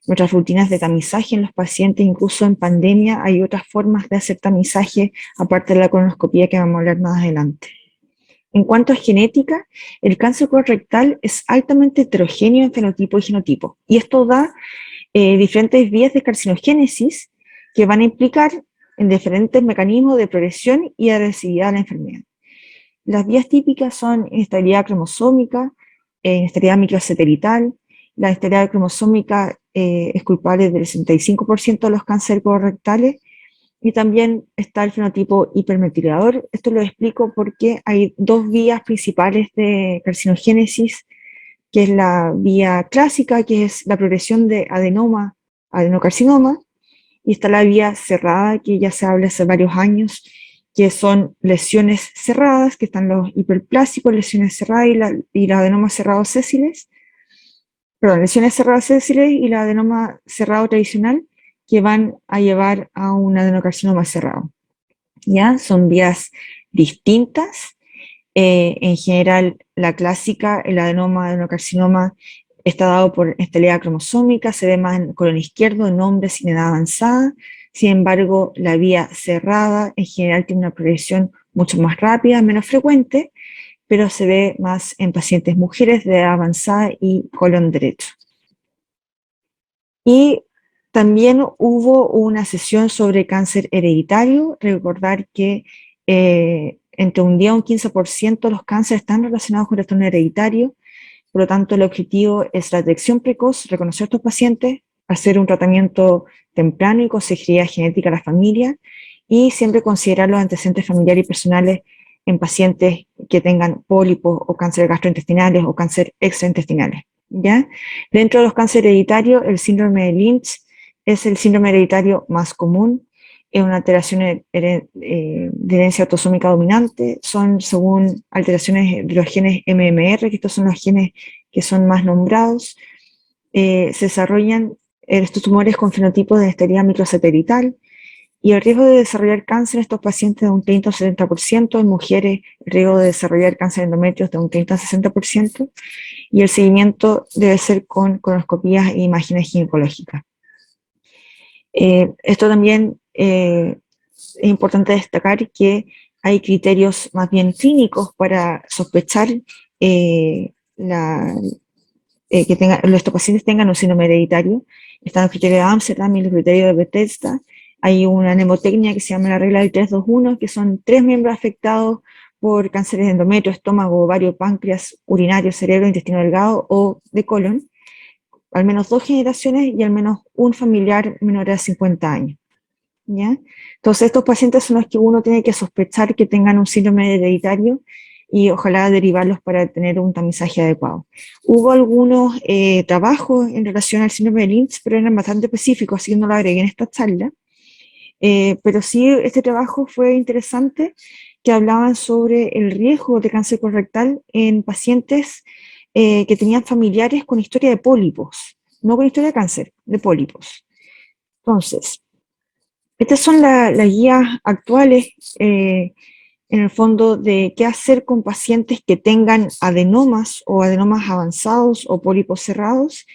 nuestras rutinas de tamizaje en los pacientes. Incluso en pandemia hay otras formas de hacer tamizaje, aparte de la colonoscopía que vamos a hablar más adelante. En cuanto a genética, el cáncer colorectal es altamente heterogéneo en fenotipo y genotipo, y esto da diferentes vías de carcinogénesis que van a implicar en diferentes mecanismos de progresión y agresividad de la enfermedad. Las vías típicas son inestabilidad cromosómica, inestabilidad microsatelital. La inestabilidad cromosómica es culpable del 65% de los cánceres colorectales, y también está el fenotipo hipermetilador. Esto lo explico porque hay dos vías principales de carcinogénesis, que es la vía clásica, que es la progresión de adenoma a adenocarcinoma, y está la vía cerrada, que ya se habla hace varios años, que son lesiones cerradas, que están los hiperplásicos, lesiones cerradas y la adenoma cerrado sésiles, perdón, lesiones cerradas sésiles y la adenoma cerrado tradicional, que van a llevar a un adenocarcinoma cerrado. ¿Ya? Son vías distintas. En general, la clásica, el adenocarcinoma, está dado por estabilidad cromosómica, se ve más en el colon izquierdo en hombres sin edad avanzada. Sin embargo, la vía cerrada en general tiene una progresión mucho más rápida, menos frecuente, pero se ve más en pacientes mujeres de edad avanzada y colon derecho. Y también hubo una sesión sobre cáncer hereditario. Recordar que entre un 10 y un 15% de los cánceres están relacionados con trastorno hereditario. Por lo tanto, el objetivo es la detección precoz, reconocer a estos pacientes, hacer un tratamiento temprano y consejería genética a la familia, y siempre considerar los antecedentes familiares y personales en pacientes que tengan pólipos o cáncer gastrointestinales o cáncer extraintestinales. ¿Ya? Dentro de los cánceres hereditarios, el síndrome de Lynch es el síndrome hereditario más común. Es una alteración de herencia autosómica dominante. Son según alteraciones de los genes MMR, que estos son los genes que son más nombrados. Se desarrollan estos tumores con fenotipos de esterilidad microsatelital, y el riesgo de desarrollar cáncer en estos pacientes de un 30 o 70%, en mujeres el riesgo de desarrollar cáncer endometrios de un 30 a 60%, y el seguimiento debe ser con colonoscopías e imágenes ginecológicas. Esto también es importante destacar que hay criterios más bien clínicos para sospechar que estos pacientes tengan un síndrome hereditario. Están los criterios de Amsterdam y los criterios de Bethesda. Hay una mnemotecnia que se llama la regla del 3-2-1, que son 3 miembros afectados por cánceres de endometrio, estómago, ovario, páncreas, urinario, cerebro, intestino delgado o de colon, al menos 2 generaciones y al menos un familiar menor de 50 años. ¿Ya? Entonces estos pacientes son los que uno tiene que sospechar que tengan un síndrome hereditario y ojalá derivarlos para tener un tamizaje adecuado. Hubo algunos trabajos en relación al síndrome de Lynch, pero eran bastante específicos, así que no lo agregué en esta charla. Pero sí, este trabajo fue interesante, que hablaban sobre el riesgo de cáncer colorectal en pacientes que tenían familiares con historia de pólipos, no con historia de cáncer, de pólipos. Entonces, estas son las guías actuales, en el fondo, de qué hacer con pacientes que tengan adenomas o adenomas avanzados o pólipos cerrados,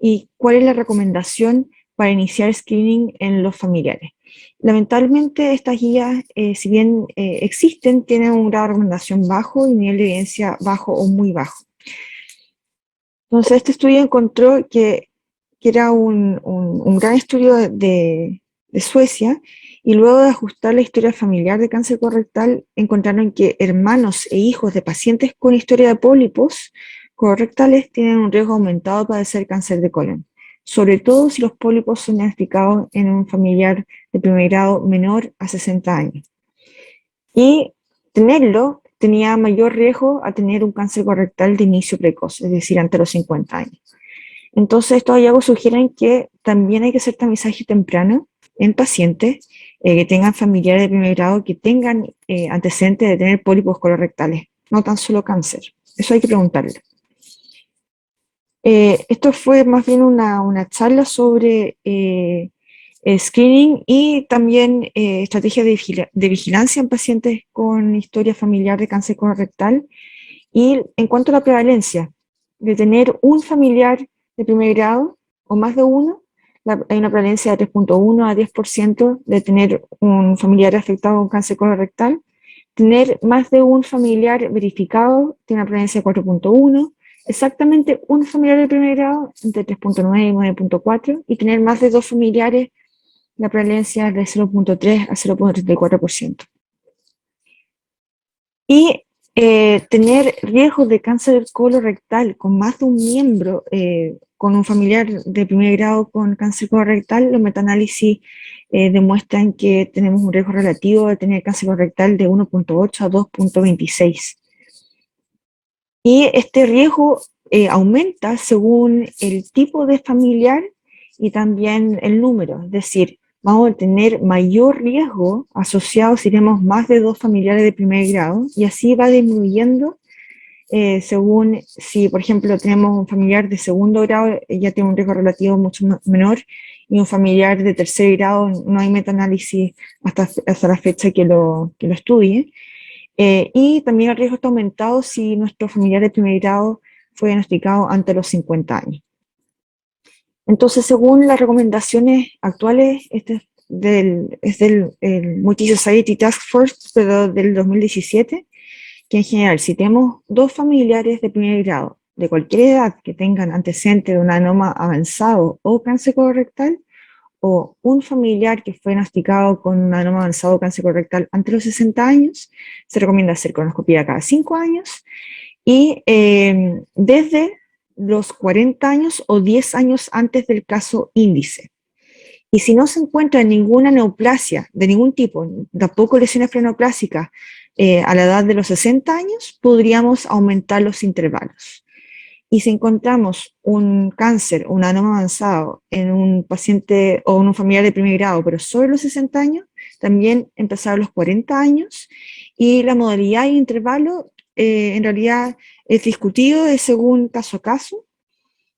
y cuál es la recomendación para iniciar screening en los familiares. Lamentablemente estas guías, si bien existen, tienen un grado de recomendación bajo y nivel de evidencia bajo o muy bajo. Entonces este estudio encontró que era un gran estudio de Suecia, y luego de ajustar la historia familiar de cáncer colorectal, encontraron que hermanos e hijos de pacientes con historia de pólipos colorectales tienen un riesgo aumentado de padecer cáncer de colon, sobre todo si los pólipos son diagnosticados en un familiar de primer grado menor a 60 años. Y tenerlo tenía mayor riesgo a tener un cáncer colorectal de inicio precoz, es decir, antes de los 50 años. Entonces estos hallazgos sugieren que también hay que hacer tamizaje temprano en pacientes que tengan familiares de primer grado, que tengan antecedentes de tener pólipos colorectales, no tan solo cáncer. Eso hay que preguntarle. Esto fue más bien una charla sobre screening y también estrategias de vigilancia en pacientes con historia familiar de cáncer colorectal. Y en cuanto a la prevalencia de tener un familiar de primer grado o más de uno, hay una prevalencia de 3.1 a 10% de tener un familiar afectado con cáncer colorectal. Tener más de un familiar verificado tiene una prevalencia de 4.1, exactamente un familiar de primer grado entre 3.9 y 9.4, y tener más de 2 familiares, la prevalencia es de 0.3 a 0.34%. Y tener riesgo de cáncer colorectal con más de un miembro, con un familiar de primer grado con cáncer colorectal, los metaanálisis demuestran que tenemos un riesgo relativo de tener cáncer colorectal de 1.8 a 2.26. Y este riesgo aumenta según el tipo de familiar y también el número, es decir, vamos a tener mayor riesgo asociado si tenemos más de 2 familiares de primer grado, y así va disminuyendo según si, por ejemplo, tenemos un familiar de segundo grado, ya tiene un riesgo relativo mucho menor, y un familiar de tercer grado no hay metaanálisis hasta la fecha que lo estudie. Y también el riesgo está aumentado si nuestro familiar de primer grado fue diagnosticado antes de los 50 años. Entonces, según las recomendaciones actuales, este es del Multi-Society Task Force, pero del 2017, que en general, si tenemos 2 familiares de primer grado, de cualquier edad que tengan antecedentes de un adenoma avanzado o cáncer colorectal, o un familiar que fue diagnosticado con un adenoma avanzado o cáncer colorectal antes de los 60 años, se recomienda hacer colonoscopia cada 5 años, y desde los 40 años o 10 años antes del caso índice. Y si no se encuentra ninguna neoplasia de ningún tipo, tampoco lesiones frenoplácicas a la edad de los 60 años, podríamos aumentar los intervalos. Y si encontramos un cáncer, un adenoma avanzado en un paciente o en un familiar de primer grado, pero sobre los 60 años, también empezar a los 40 años, y la modalidad y intervalo en realidad es discutido de según caso a caso,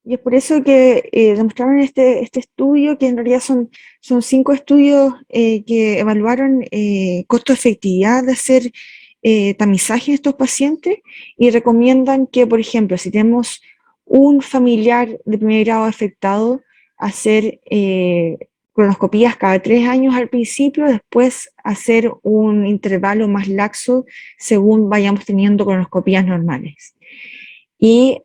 y es por eso que demostraron este estudio, que en realidad son 5 estudios que evaluaron costo-efectividad de hacer tamizaje de estos pacientes, y recomiendan que, por ejemplo, si tenemos un familiar de primer grado afectado, hacer colonoscopías cada 3 años al principio, después hacer un intervalo más laxo según vayamos teniendo colonoscopías normales. Y,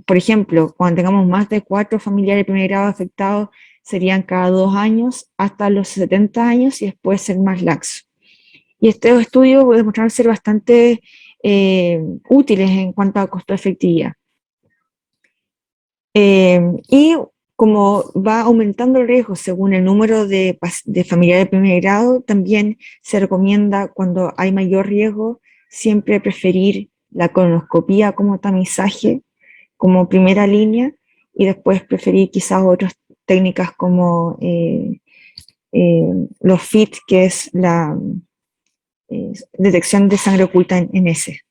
por ejemplo, cuando tengamos más de 4 familiares de primer grado afectados, serían cada 2 años hasta los 70 años, y después ser más laxo. Y estos estudios demostraron ser bastante útiles en cuanto a costo-efectividad. Y como va aumentando el riesgo según el número de familiares de primer grado, también se recomienda, cuando hay mayor riesgo, siempre preferir la colonoscopía como tamizaje, como primera línea, y después preferir quizás otras técnicas como los FIT, que es la detección de sangre oculta en ese.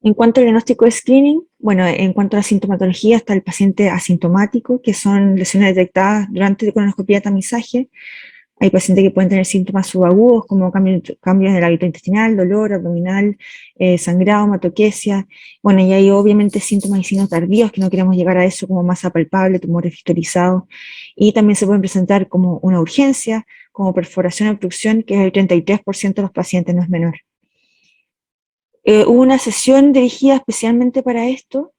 En cuanto al diagnóstico de screening, bueno, en cuanto a la sintomatología, está el paciente asintomático, que son lesiones detectadas durante la colonoscopia de tamizaje. Hay pacientes que pueden tener síntomas subagudos, como cambios en el hábito intestinal, dolor abdominal, sangrado, hematoquesia. Bueno, y hay obviamente síntomas y signos tardíos, que no queremos llegar a eso, como masa palpable, tumores fiscalizados. Y también se pueden presentar como una urgencia, como perforación o obstrucción, que es el 33% de los pacientes, no es menor. Hubo una sesión dirigida especialmente para esto.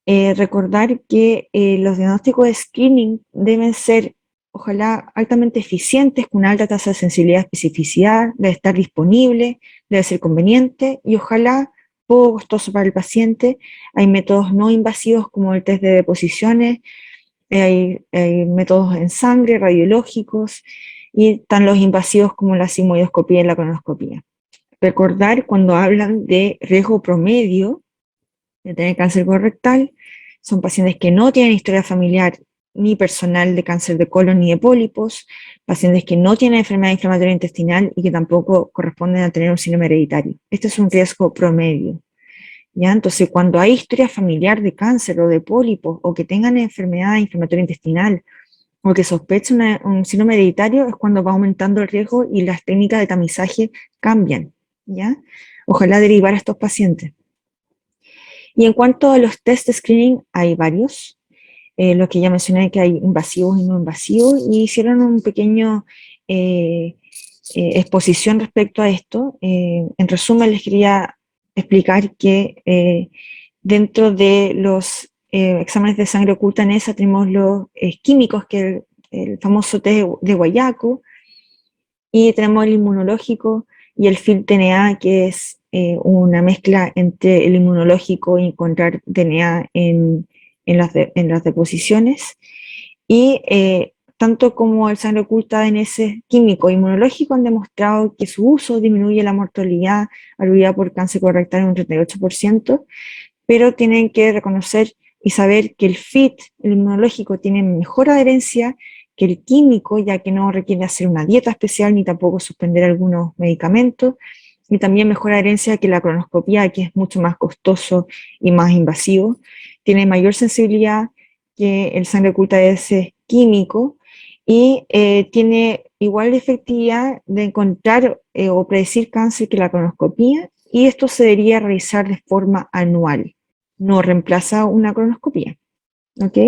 Recordar que los diagnósticos de screening deben ser, ojalá, altamente eficientes, con una alta tasa de sensibilidad y especificidad, debe estar disponible, debe ser conveniente y ojalá poco costoso para el paciente. Hay métodos no invasivos como el test de deposiciones, hay métodos en sangre, radiológicos, y están los invasivos como la sigmoidoscopía y la colonoscopía. Recordar, cuando hablan de riesgo promedio de tener cáncer colorectal, son pacientes que no tienen historia familiar ni personal de cáncer de colon ni de pólipos, pacientes que no tienen enfermedad inflamatoria intestinal y que tampoco corresponden a tener un síndrome hereditario. Este es un riesgo promedio, ¿ya? Entonces, cuando hay historia familiar de cáncer o de pólipos, o que tengan enfermedad inflamatoria intestinal, o que sospechen un síndrome hereditario, es cuando va aumentando el riesgo y las técnicas de tamizaje cambian, ¿ya? Ojalá derivar a estos pacientes. Y en cuanto a los test de screening, hay varios. Lo que ya mencioné, que hay invasivos y no invasivos, y hicieron un pequeño exposición respecto a esto. En resumen, les quería explicar que dentro de los exámenes de sangre oculta en esa tenemos los químicos, que es el famoso test de Guayaco, y tenemos el inmunológico y el FIT-DNA, que es una mezcla entre el inmunológico y encontrar DNA en las deposiciones. Y tanto como el sangre oculta ANS químico e inmunológico han demostrado que su uso disminuye la mortalidad aludida por cáncer colorectal en un 38%, pero tienen que reconocer y saber que el FIT, el inmunológico, tiene mejor adherencia que el químico, ya que no requiere hacer una dieta especial ni tampoco suspender algunos medicamentos, y también mejor adherencia que la colonoscopia, que es mucho más costoso y más invasivo. Tiene mayor sensibilidad que el sangre oculta ese químico y tiene igual efectividad de encontrar o predecir cáncer que la colonoscopia, y esto se debería realizar de forma anual, no reemplaza una colonoscopia, ¿ok?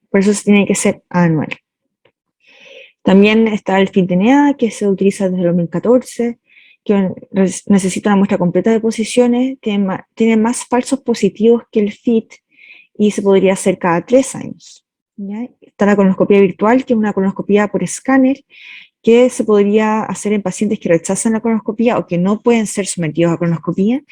Por eso se tiene que ser anual. También está el FIT-DNA, que se utiliza desde el 2014, que necesita una muestra completa de posiciones, tiene más falsos positivos que el FIT y se podría hacer cada 3 años. ¿Ya? Está la colonoscopia virtual, que es una colonoscopia por escáner, que se podría hacer en pacientes que rechazan la colonoscopia o que no pueden ser sometidos a colonoscopia,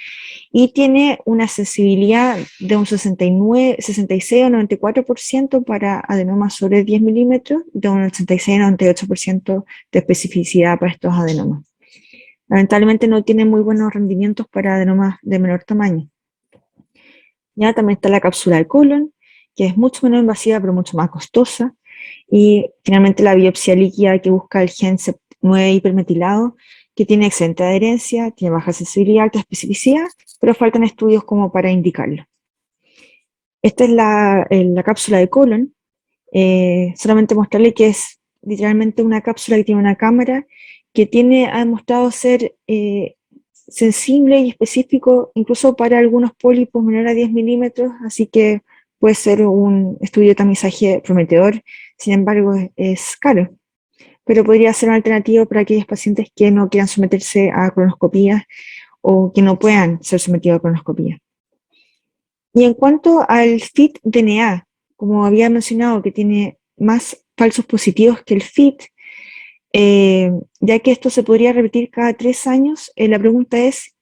y tiene una sensibilidad de un 66 o 94% para adenomas sobre 10 milímetros, de un 86 o 98% de especificidad para estos adenomas. Lamentablemente no tiene muy buenos rendimientos para adenomas de menor tamaño. Ya también está la cápsula de colon, que es mucho menos invasiva pero mucho más costosa, y finalmente la biopsia líquida, que busca el gen CEP9 hipermetilado, que tiene excelente adherencia, tiene baja sensibilidad, alta especificidad, pero faltan estudios como para indicarlo. Esta es la cápsula de colon. Solamente mostrarle que es literalmente una cápsula que tiene una cámara, que ha demostrado ser sensible y específico incluso para algunos pólipos menores a 10 milímetros, así que puede ser un estudio de tamizaje prometedor. Sin embargo, es caro, pero podría ser una alternativa para aquellos pacientes que no quieran someterse a colonoscopías o que no puedan ser sometidos a colonoscopía. Y en cuanto al FIT-DNA, como había mencionado, que tiene más falsos positivos que el FIT, ya que esto se podría repetir cada 3 años, la pregunta es,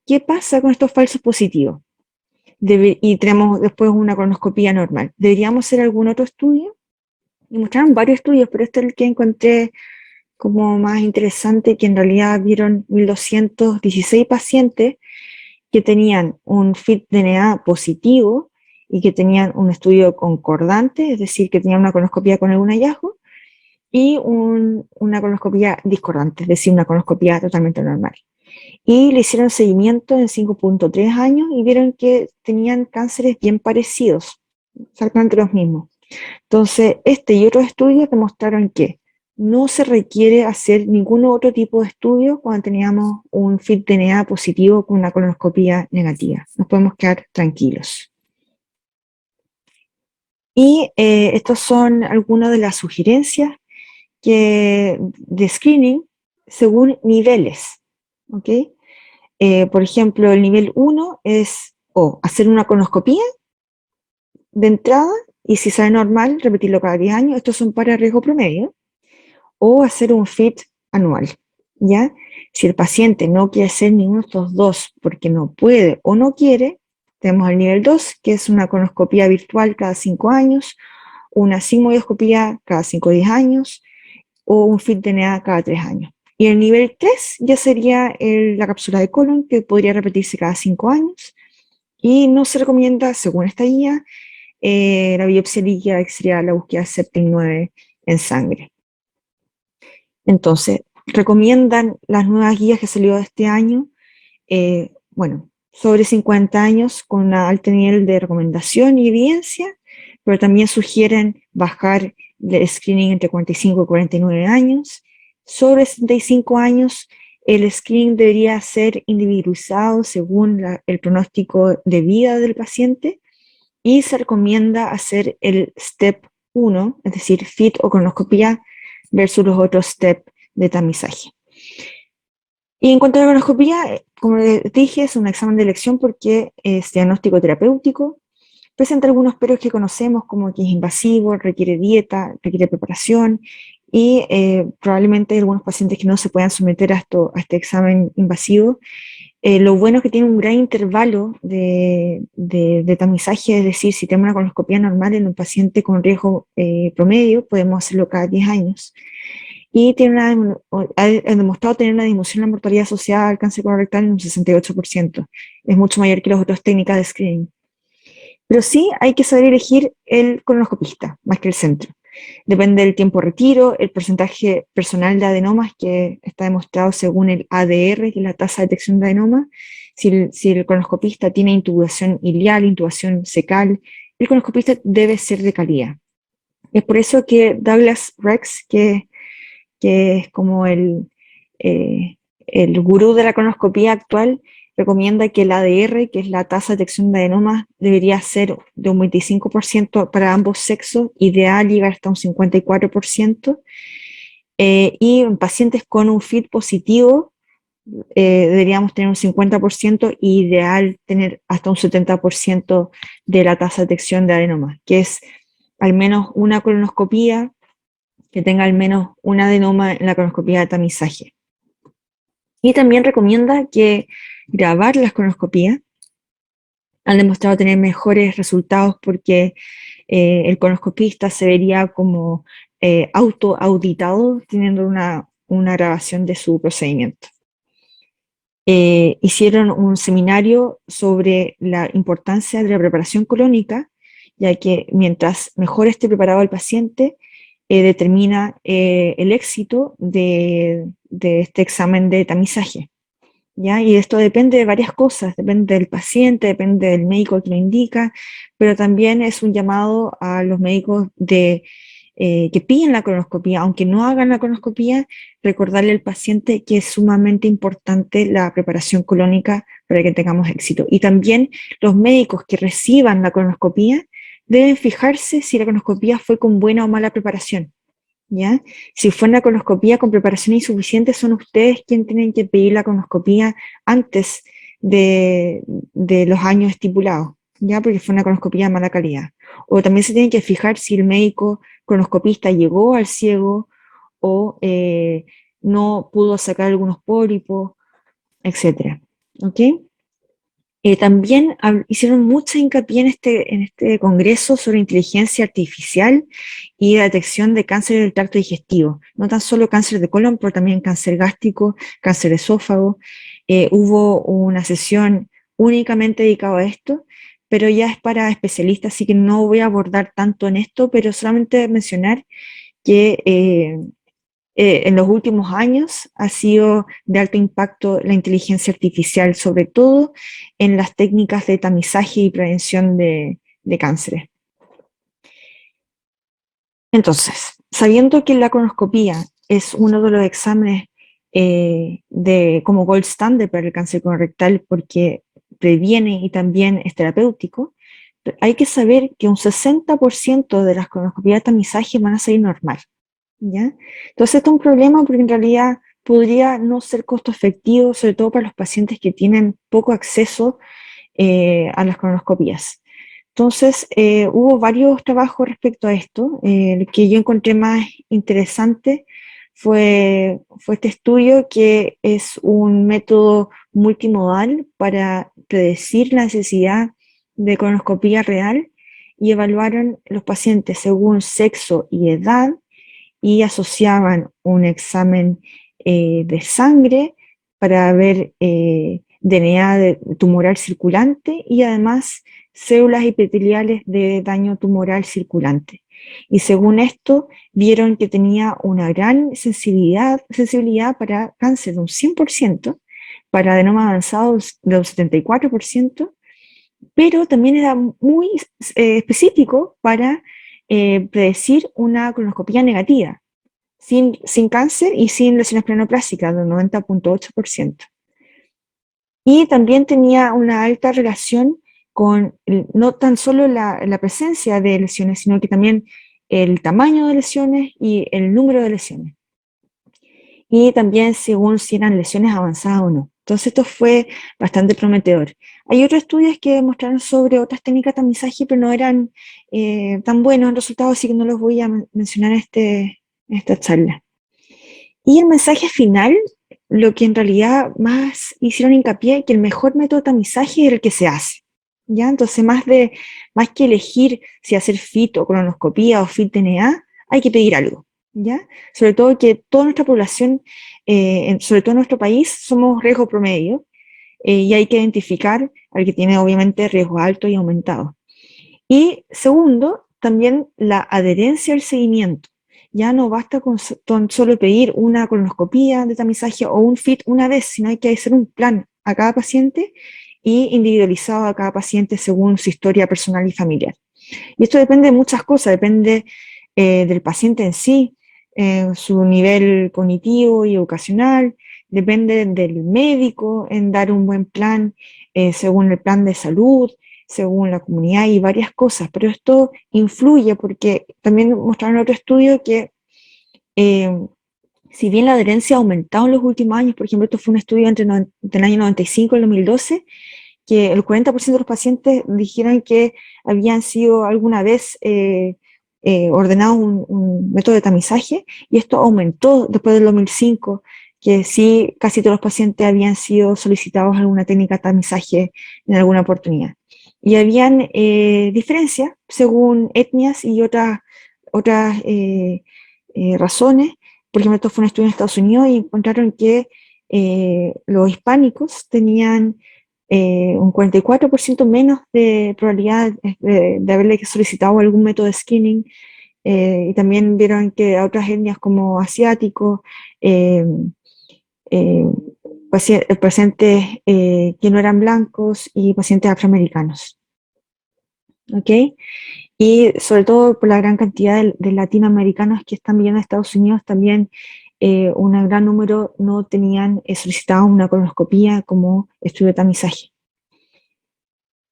¿qué pasa con estos falsos positivos? Y tenemos después una colonoscopía normal. ¿Deberíamos hacer algún otro estudio? Y mostraron varios estudios, pero este es el que encontré como más interesante, que en realidad vieron 1.216 pacientes que tenían un FIT-DNA positivo y que tenían un estudio concordante, es decir, que tenían una colonoscopia con algún hallazgo, y una colonoscopia discordante, es decir, una colonoscopia totalmente normal. Y le hicieron seguimiento en 5.3 años y vieron que tenían cánceres bien parecidos, exactamente los mismos. Entonces, este y otros estudios demostraron que no se requiere hacer ningún otro tipo de estudio cuando teníamos un FIT-DNA positivo con una colonoscopia negativa. Nos podemos quedar tranquilos. Y estas son algunas de las sugerencias de screening según niveles. ¿Okay? Por ejemplo, el nivel 1 es hacer una colonoscopia de entrada, y si sale normal, repetirlo cada 10 años. Estos son para riesgo promedio. O hacer un FIT anual, ¿ya? Si el paciente no quiere hacer ninguno de estos dos porque no puede o no quiere, tenemos el nivel 2, que es una colonoscopia virtual cada 5 años, una sigmoidoscopia cada 5 o 10 años, o un FIT-DNA cada 3 años. Y el nivel 3 ya sería la cápsula de colon, que podría repetirse cada 5 años, y no se recomienda, según esta guía, la biopsia líquida, que sería la búsqueda de CEP9 en sangre. Entonces, recomiendan las nuevas guías que salió este año, sobre 50 años con un alto nivel de recomendación y evidencia, pero también sugieren bajar el screening entre 45 y 49 años. Sobre 65 años, el screening debería ser individualizado según el pronóstico de vida del paciente, y se recomienda hacer el STEP 1, es decir, FIT o colonoscopia versus los otros steps de tamizaje. Y en cuanto a la colonoscopia, como les dije, es un examen de elección porque es diagnóstico terapéutico, presenta algunos peros que conocemos, como que es invasivo, requiere dieta, requiere preparación, y probablemente hay algunos pacientes que no se puedan someter a este examen invasivo, Lo bueno es que tiene un gran intervalo de tamizaje, es decir, si tenemos una colonoscopia normal en un paciente con riesgo promedio, podemos hacerlo cada 10 años. Y ha demostrado tener una disminución en la mortalidad asociada al cáncer colorectal en un 68%. Es mucho mayor que las otras técnicas de screening. Pero sí hay que saber elegir el colonoscopista, más que el centro. Depende del tiempo de retiro, el porcentaje personal de adenomas, que está demostrado según el ADR, que es la tasa de detección de adenoma. Si el colonoscopista tiene intubación ileal, intubación cecal, el colonoscopista debe ser de calidad. Es por eso que Douglas Rex, que es como el gurú de la colonoscopía actual, recomienda que el ADR, que es la tasa de detección de adenomas, debería ser de un 25% para ambos sexos, ideal llegar hasta un 54%, y en pacientes con un FIT positivo deberíamos tener un 50%, y ideal tener hasta un 70% de la tasa de detección de adenomas, que es al menos una colonoscopía que tenga al menos un adenoma en la colonoscopía de tamizaje. Y también recomienda que grabar las colonoscopías han demostrado tener mejores resultados porque el colonoscopista se vería como autoauditado teniendo una grabación de su procedimiento. Hicieron un seminario sobre la importancia de la preparación colónica, ya que mientras mejor esté preparado el paciente, determina el éxito de este examen de tamizaje. ¿Ya? Y esto depende de varias cosas, depende del paciente, depende del médico que lo indica, pero también es un llamado a los médicos que piden la colonoscopía, aunque no hagan la colonoscopía, recordarle al paciente que es sumamente importante la preparación colónica para que tengamos éxito. Y también los médicos que reciban la colonoscopía deben fijarse si la colonoscopía fue con buena o mala preparación. ¿Ya? Si fue una colonoscopía con preparación insuficiente, son ustedes quienes tienen que pedir la colonoscopía antes de los años estipulados, ¿ya? Porque fue una colonoscopía de mala calidad. O también se tienen que fijar si el médico colonoscopista llegó al ciego o no pudo sacar algunos pólipos, etc. ¿Ok? También hicieron mucha hincapié en este congreso sobre inteligencia artificial y detección de cáncer del tracto digestivo. No tan solo cáncer de colon, pero también cáncer gástrico, cáncer de esófago. Hubo una sesión únicamente dedicada a esto, pero ya es para especialistas, así que no voy a abordar tanto en esto, pero solamente mencionar que en los últimos años ha sido de alto impacto la inteligencia artificial, sobre todo en las técnicas de tamizaje y prevención de cánceres. Entonces, sabiendo que la colonoscopía es uno de los exámenes como gold standard para el cáncer colorectal porque previene y también es terapéutico, hay que saber que un 60% de las colonoscopías de tamizaje van a salir normal. ¿Ya? Entonces esto es un problema porque en realidad podría no ser costo efectivo, sobre todo para los pacientes que tienen poco acceso a las colonoscopías. Entonces hubo varios trabajos respecto a esto. El que yo encontré más interesante fue este estudio, que es un método multimodal para predecir la necesidad de colonoscopía real, y evaluaron los pacientes según sexo y edad, y asociaban un examen de sangre para ver DNA tumoral circulante y además células epiteliales de daño tumoral circulante. Y según esto, vieron que tenía una gran sensibilidad para cáncer de un 100%, para adenoma avanzado de un 74%, pero también era muy específico para predecir una colonoscopía negativa, sin cáncer y sin lesiones planoplásticas, del 90.8%. Y también tenía una alta relación con no tan solo la presencia de lesiones, sino que también el tamaño de lesiones y el número de lesiones. Y también según si eran lesiones avanzadas o no. Entonces esto fue bastante prometedor. Hay otros estudios que mostraron sobre otras técnicas de tamizaje, pero no eran tan buenos en resultados, así que no los voy a mencionar en esta charla. Y el mensaje final lo que en realidad más hicieron hincapié que el mejor método de tamizaje es el que se hace. ¿Ya? Entonces, más que elegir si hacer FIT o colonoscopía o FIT-DNA, hay que pedir algo. ¿Ya? Sobre todo que toda nuestra población, sobre todo en nuestro país, somos riesgo promedio, y hay que identificar al que tiene obviamente riesgo alto y aumentado. Y segundo, también la adherencia al seguimiento. Ya no basta con solo pedir una colonoscopía de tamizaje o un FIT una vez, sino hay que hacer un plan a cada paciente y individualizado a cada paciente según su historia personal y familiar. Y esto depende de muchas cosas, depende del paciente en sí, su nivel cognitivo y educacional, depende del médico en dar un buen plan según el plan de salud, según la comunidad y varias cosas, pero esto influye porque también mostraron en otro estudio que si bien la adherencia ha aumentado en los últimos años, por ejemplo, esto fue un estudio entre el año 95 y el 2012, que el 40% de los pacientes dijeron que habían sido alguna vez ordenados un método de tamizaje, y esto aumentó después del 2005, que sí, casi todos los pacientes habían sido solicitados alguna técnica de tamizaje en alguna oportunidad. Y habían diferencias según etnias y otras razones. Por ejemplo, esto fue un estudio en Estados Unidos y encontraron que los hispánicos tenían un 44% menos de probabilidad de haberle solicitado algún método de screening, y también vieron que otras etnias como asiáticos, eh, eh, pacientes que no eran blancos y pacientes afroamericanos. ¿Ok? Y sobre todo por la gran cantidad de latinoamericanos que están viviendo en Estados Unidos, también un gran número no tenían solicitado una colonoscopía como estudio de tamizaje.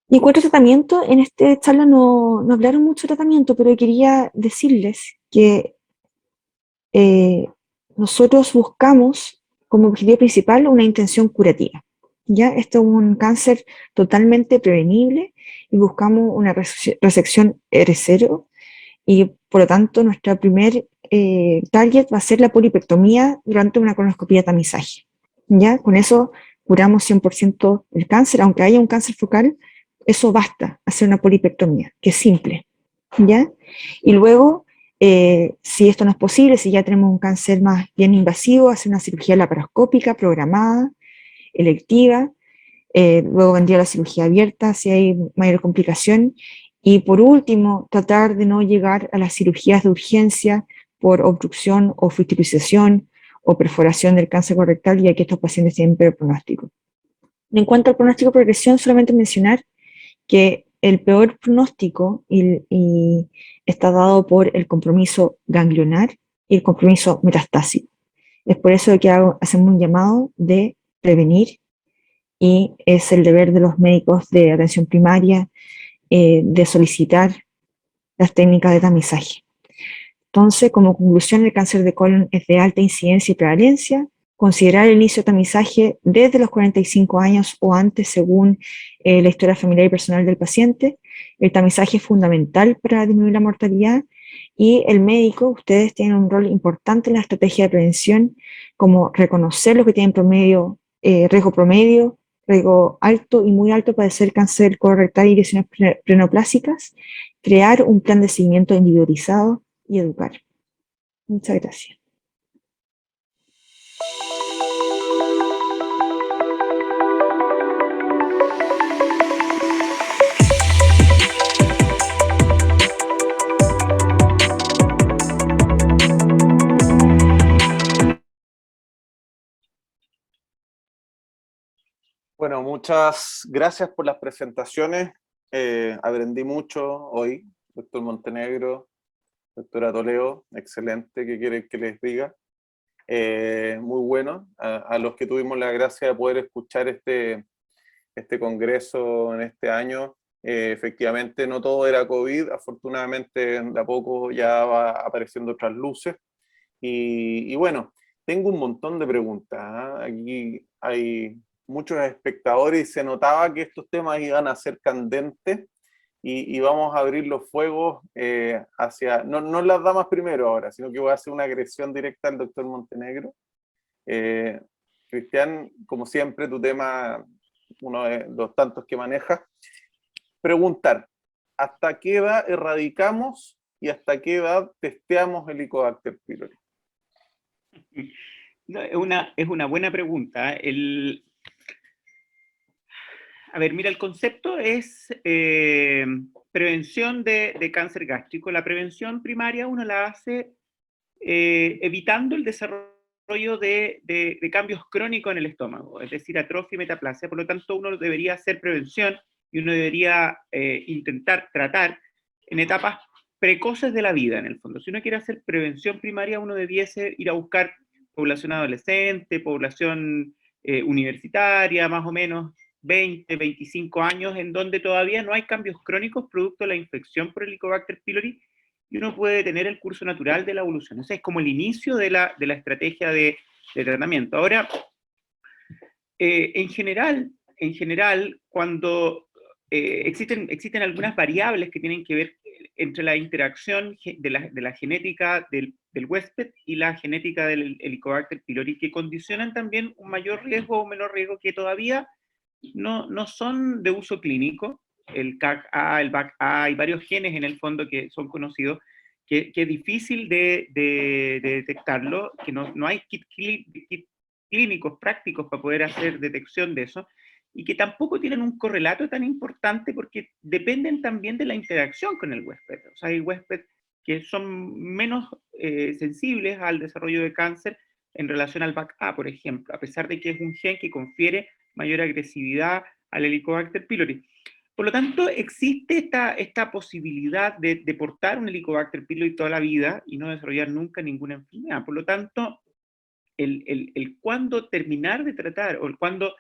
Y en cuanto a tratamiento, en esta charla no hablaron mucho de tratamiento, pero quería decirles que nosotros buscamos como objetivo principal una intención curativa. ¿Ya? Esto es un cáncer totalmente prevenible y buscamos una resección R0, y por lo tanto nuestra primer target va a ser la polipectomía durante una colonoscopía de tamizaje. ¿Ya? Con eso curamos 100% el cáncer, aunque haya un cáncer focal, eso basta, hacer una polipectomía, que es simple. ¿Ya? Y luego, si esto no es posible, si ya tenemos un cáncer más bien invasivo, hacer una cirugía laparoscópica programada, electiva, luego vendría la cirugía abierta si hay mayor complicación, y por último, tratar de no llegar a las cirugías de urgencia por obstrucción o fisticización o perforación del cáncer colorectal, ya que estos pacientes tienen peor pronóstico. En cuanto al pronóstico de progresión, solamente mencionar que el peor pronóstico está dado por el compromiso ganglionar y el compromiso metastásico. Es por eso que hacemos un llamado de prevenir, y es el deber de los médicos de atención primaria de solicitar las técnicas de tamizaje. Entonces, como conclusión, el cáncer de colon es de alta incidencia y prevalencia. Considerar el inicio de tamizaje desde los 45 años o antes, según la historia familiar y personal del paciente. El tamizaje es fundamental para disminuir la mortalidad, y el médico, ustedes tienen un rol importante en la estrategia de prevención, como reconocer los que tienen riesgo promedio, riesgo alto y muy alto para padecer cáncer colorectal y lesiones preneoplásicas, crear un plan de seguimiento individualizado y educar. Muchas gracias. Bueno, muchas gracias por las presentaciones. Aprendí mucho hoy, doctor Montenegro, doctora Toledo, excelente, ¿qué quieren que les diga? Muy bueno, a los que tuvimos la gracia de poder escuchar este congreso en este año. Efectivamente, no todo era COVID, afortunadamente de a poco ya va apareciendo otras luces. Y bueno, tengo un montón de preguntas, ¿eh? Aquí hay muchos espectadores y se notaba que estos temas iban a ser candentes, y vamos a abrir los fuegos hacia, no las damas primero ahora, sino que voy a hacer una agresión directa al doctor Montenegro, que Cristian, como siempre, tu tema, uno de los tantos que manejas. Preguntar, ¿hasta qué edad erradicamos y hasta qué edad testeamos el Helicobacter pylori? No, es una buena pregunta. A ver, mira, el concepto es prevención de cáncer gástrico. La prevención primaria uno la hace evitando el desarrollo de cambios crónicos en el estómago, es decir, atrofia y metaplasia. Por lo tanto, uno debería hacer prevención y uno debería intentar tratar en etapas precoces de la vida, en el fondo. Si uno quiere hacer prevención primaria, uno debiese ir a buscar población adolescente, población universitaria, más o menos 20, 25 años, en donde todavía no hay cambios crónicos producto de la infección por Helicobacter pylori, y uno puede tener el curso natural de la evolución. Ese es como el inicio de la estrategia de tratamiento. Ahora, en general, cuando existen algunas variables que tienen que ver entre la interacción de la genética del huésped y la genética del Helicobacter pylori, que condicionan también un mayor riesgo o menor riesgo, que todavía no son de uso clínico. El CAC-A, el BAC-A, hay varios genes en el fondo que son conocidos, que es difícil de detectarlo, que no hay kit clínicos prácticos para poder hacer detección de eso, y que tampoco tienen un correlato tan importante porque dependen también de la interacción con el huésped. O sea, hay huéspedes que son menos sensibles al desarrollo de cáncer en relación al BAC-A, por ejemplo, a pesar de que es un gen que confiere mayor agresividad al Helicobacter pylori. Por lo tanto, existe esta posibilidad de portar un Helicobacter pylori toda la vida y no desarrollar nunca ninguna enfermedad. Por lo tanto, el cuándo terminar de tratar, o el cuándo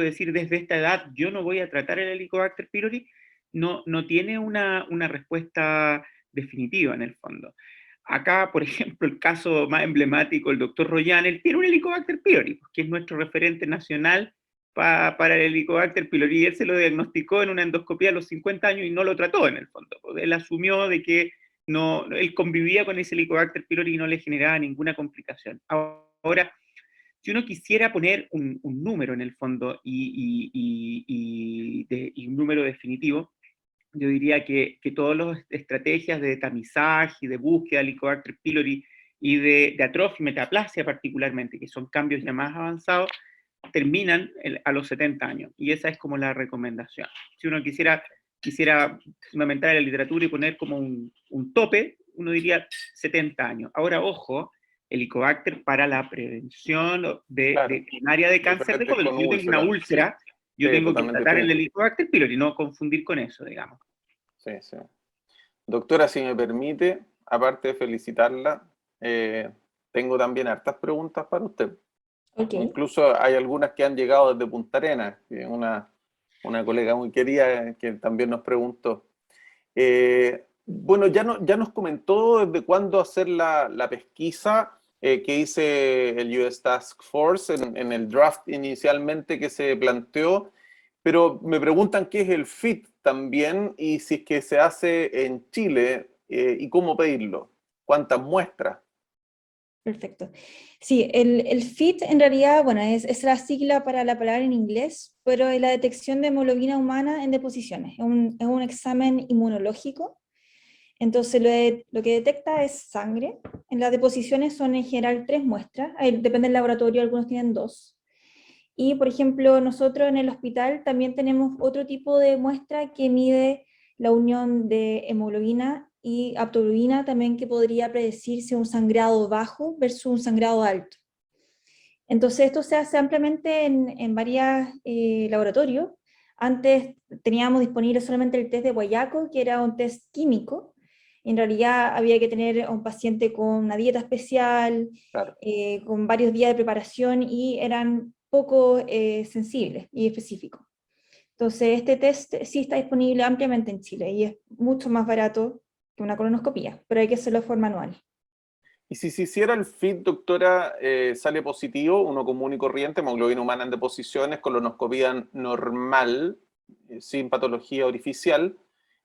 decir desde esta edad yo no voy a tratar el Helicobacter pylori, no tiene una respuesta definitiva en el fondo. Acá, por ejemplo, el caso más emblemático, el doctor Royan, él tiene un Helicobacter pylori, que es nuestro referente nacional para el Helicobacter pylori, y él se lo diagnosticó en una endoscopía a los 50 años y no lo trató en el fondo. Él asumió de que él convivía con ese Helicobacter pylori y no le generaba ninguna complicación. Ahora, si uno quisiera poner un número en el fondo y un número definitivo, yo diría que todas las estrategias de tamizaje y de búsqueda de Helicobacter pylori y de atrofia y metaplasia particularmente, que son cambios ya más avanzados, terminan a los 70 años. Y esa es como la recomendación. Si uno quisiera fundamentar en la literatura y poner como un tope, uno diría 70 años. Ahora, ojo, Helicobacter para la prevención de primaria de cáncer de colon. Si yo tengo una úlcera, yo tengo que tratar el Helicobacter pylori, no confundir con eso, digamos. Sí, sí. Doctora, si me permite, aparte de felicitarla, tengo también hartas preguntas para usted. Okay. Incluso hay algunas que han llegado desde Punta Arenas, una colega muy querida que también nos preguntó. Bueno, ya nos comentó desde cuándo hacer la pesquisa que hice el US Task Force en el draft inicialmente que se planteó, pero me preguntan qué es el FIT también y si es que se hace en Chile y cómo pedirlo, cuántas muestras. Perfecto. Sí, el FIT en realidad, bueno, es la sigla para la palabra en inglés, pero es la detección de hemoglobina humana en deposiciones. Es un examen inmunológico. Entonces lo que detecta es sangre. En las deposiciones son en general 3 muestras, depende del laboratorio, algunos tienen 2. Y por ejemplo, nosotros en el hospital también tenemos otro tipo de muestra que mide la unión de hemoglobina y aptoglobina, también que podría predecirse un sangrado bajo versus un sangrado alto. Entonces esto se hace ampliamente en varios laboratorios. Antes teníamos disponible solamente el test de Guayaco, que era un test químico. En realidad había que tener a un paciente con una dieta especial, Claro. con varios días de preparación, y eran poco sensibles y específicos. Entonces este test sí está disponible ampliamente en Chile y es mucho más barato que una colonoscopía, pero hay que hacerlo de forma manual. Y si se hiciera el FIT, doctora, sale positivo, uno común y corriente, hemoglobina humana en deposiciones, colonoscopía normal, sin patología orificial,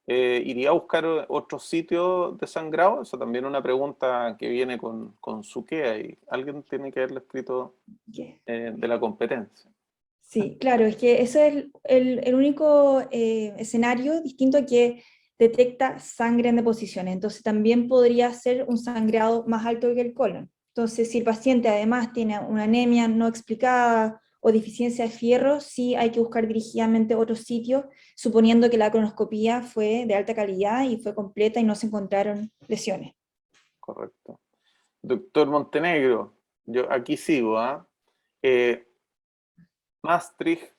¿iría a buscar otro sitio de sangrado? Esa también es una pregunta que viene con Suquea y alguien tiene que haberlo escrito de la competencia. Sí, claro, es que ese es el único escenario distinto que detecta sangre en deposiciones. Entonces también podría ser un sangrado más alto que el colon. Entonces, si el paciente además tiene una anemia no explicada o deficiencia de fierro, sí hay que buscar dirigidamente otro sitio, suponiendo que la colonoscopía fue de alta calidad y fue completa y no se encontraron lesiones. Correcto. Doctor Montenegro, yo aquí sigo, ¿ah? Maastricht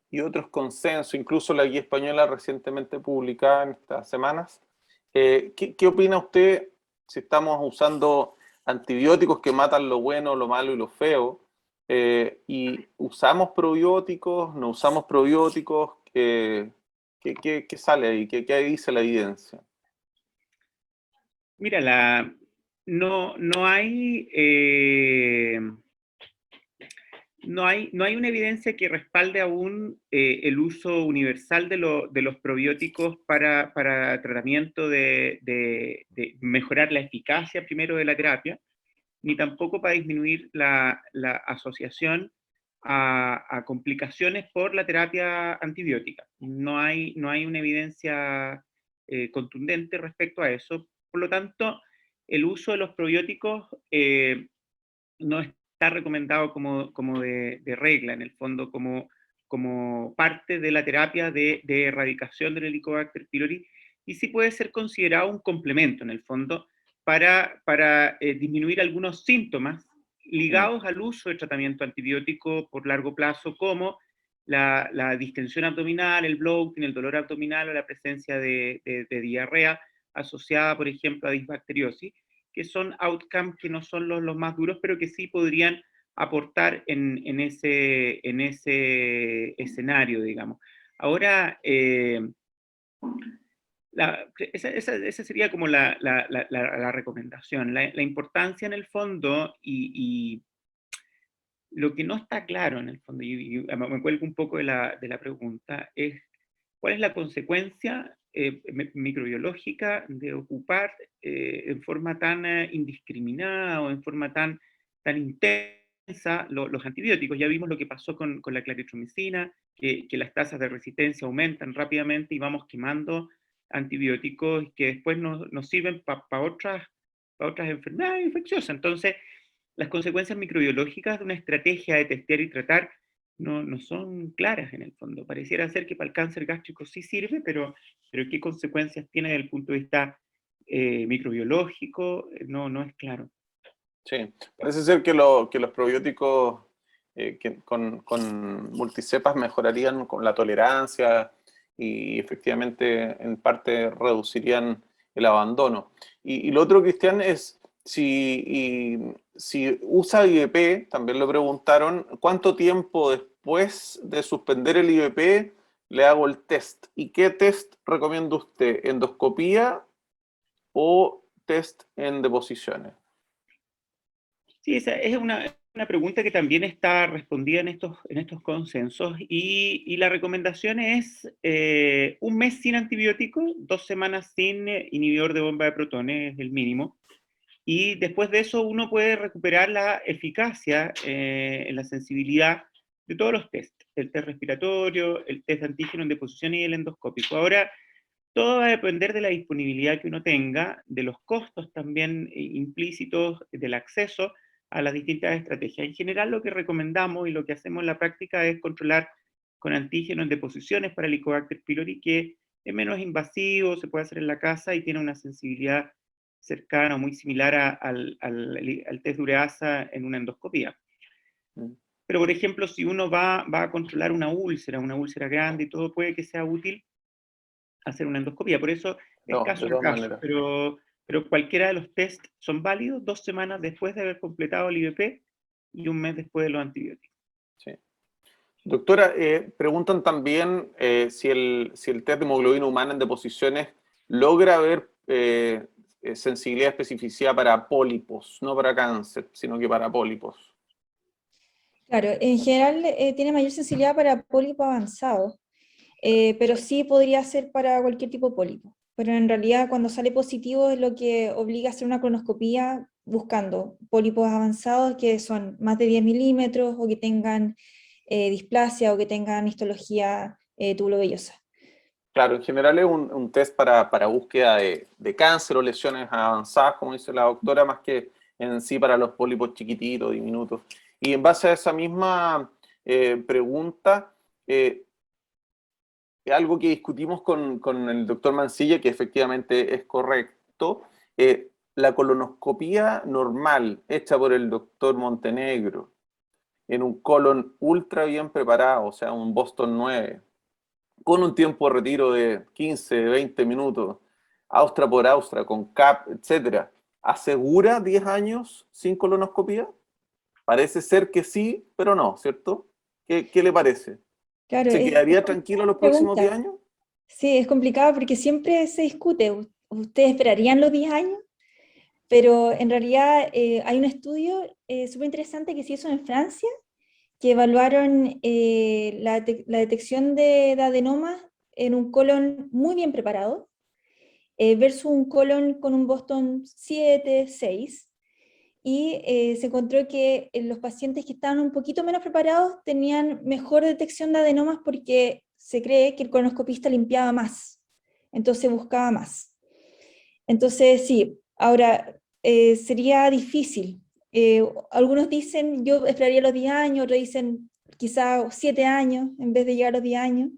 y otros consensos, incluso la guía española recientemente publicada en estas semanas. ¿Qué opina usted si estamos usando antibióticos que matan lo bueno, lo malo y lo feo? ¿Y usamos probióticos, no usamos probióticos? ¿Qué sale ahí? ¿Qué dice la evidencia? Mira, no hay una evidencia que respalde aún el uso universal de los probióticos para tratamiento de mejorar la eficacia primero de la terapia, ni tampoco para disminuir la asociación a complicaciones por la terapia antibiótica. No hay una evidencia contundente respecto a eso. Por lo tanto, el uso de los probióticos no está recomendado como de regla, en el fondo, como parte de la terapia de erradicación del Helicobacter pylori, y sí puede ser considerado un complemento, en el fondo, para disminuir algunos síntomas ligados al uso de tratamiento antibiótico por largo plazo, como la distensión abdominal, el bloating, el dolor abdominal o la presencia de diarrea asociada, por ejemplo, a disbacteriosis, que son outcomes que no son los más duros, pero que sí podrían aportar en ese escenario, digamos. Ahora, esa sería como la recomendación. La importancia en el fondo y lo que no está claro en el fondo, y me cuelgo un poco de la pregunta, es cuál es la consecuencia microbiológica de ocupar en forma tan indiscriminada o en forma tan intensa los antibióticos. Ya vimos lo que pasó con la claritromicina, que las tasas de resistencia aumentan rápidamente y vamos quemando antibióticos que después nos sirven para otras enfermedades infecciosas. Entonces, las consecuencias microbiológicas de una estrategia de testear y tratar no son claras en el fondo. Pareciera ser que para el cáncer gástrico sí sirve, pero ¿qué consecuencias tiene desde el punto de vista microbiológico? No es claro. Sí, parece ser que los probióticos con multicepas mejorarían con la tolerancia y efectivamente en parte reducirían el abandono. Y lo otro, Cristian, es si usa IVP, también lo preguntaron, ¿cuánto tiempo después de suspender el IVP le hago el test? ¿Y qué test recomienda usted? ¿Endoscopía o test en deposiciones? Sí, esa es una pregunta que también está respondida en estos consensos, y la recomendación es 1 mes sin antibiótico, 2 semanas sin inhibidor de bomba de protones, es el mínimo, y después de eso uno puede recuperar la eficacia en la sensibilidad de todos los test, el test respiratorio, el test de antígeno en deposición y el endoscópico. Ahora, todo va a depender de la disponibilidad que uno tenga, de los costos también implícitos, del acceso a las distintas estrategias. En general, lo que recomendamos y lo que hacemos en la práctica es controlar con antígeno en deposiciones para el Helicobacter pylori, que es menos invasivo, se puede hacer en la casa y tiene una sensibilidad cercana o muy similar al test de ureasa en una endoscopía. Pero, por ejemplo, si uno va a controlar una úlcera grande y todo, puede que sea útil hacer una endoscopía. Por eso es No, caso de a todas caso, maneras. pero cualquiera de los test son válidos 2 semanas después de haber completado el IVP y 1 mes después de los antibióticos. Sí. Doctora, preguntan también si el test de hemoglobina humana en deposiciones logra ver sensibilidad y especificidad para pólipos, no para cáncer, sino que para pólipos. Claro, en general tiene mayor sensibilidad para pólipo avanzado, pero sí podría ser para cualquier tipo de pólipo. pero en realidad cuando sale positivo es lo que obliga a hacer una colonoscopía buscando pólipos avanzados que son más de 10 milímetros o que tengan displasia o que tengan histología tubulovellosa. Claro, en general es un test para búsqueda de cáncer o lesiones avanzadas, como dice la doctora, más que en sí para los pólipos chiquititos, diminutos. Y en base a esa misma pregunta, algo que discutimos con el doctor Mancilla, que efectivamente es correcto, la colonoscopía normal hecha por el doctor Montenegro en un colon ultra bien preparado, o sea, un Boston 9, con un tiempo de retiro de 15, 20 minutos, Austra por Austra, con CAP, etcétera, ¿asegura 10 años sin colonoscopía? Parece ser que sí, pero no, ¿cierto? ¿Qué le parece? Claro, ¿Se es quedaría tranquilo los próximos 10 pregunta. años? Sí, es complicado porque siempre se discute. ¿Ustedes esperarían los 10 años? Pero en realidad hay un estudio súper interesante que se hizo en Francia, que evaluaron la detección de adenomas en un colon muy bien preparado, versus un colon con un Boston 7, 6, y se encontró que los pacientes que estaban un poquito menos preparados tenían mejor detección de adenomas porque se cree que el colonoscopista limpiaba más, entonces buscaba más. Entonces, sí, ahora sería difícil. Algunos dicen, yo esperaría los 10 años, otros dicen quizá 7 años en vez de llegar a los 10 años.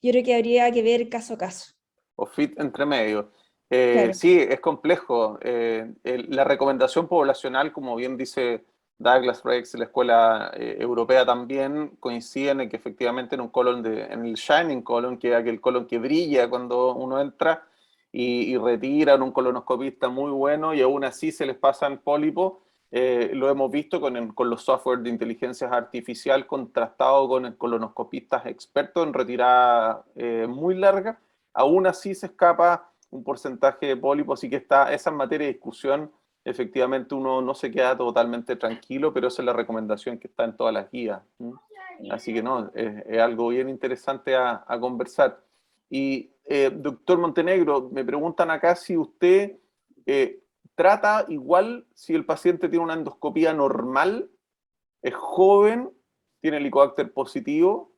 Yo creo que habría que ver caso a caso. O fit entre medio. Claro. Sí, es complejo. La recomendación poblacional, como bien dice Douglas Rex, la escuela europea también, coinciden en que efectivamente en un colon en el shining colon, que es aquel colon que brilla cuando uno entra y retiran un colonoscopista muy bueno y aún así se les pasan pólipos. Lo hemos visto con los software de inteligencia artificial contrastado con colonoscopistas expertos en retirada muy larga. Aún así se escapa un porcentaje de pólipos, así que esa en materia de discusión, efectivamente uno no se queda totalmente tranquilo, pero esa es la recomendación que está en todas las guías. Así que no, es algo bien interesante a conversar. Y doctor Montenegro, me preguntan acá si usted trata igual si el paciente tiene una endoscopía normal, es joven, tiene helicobacter positivo,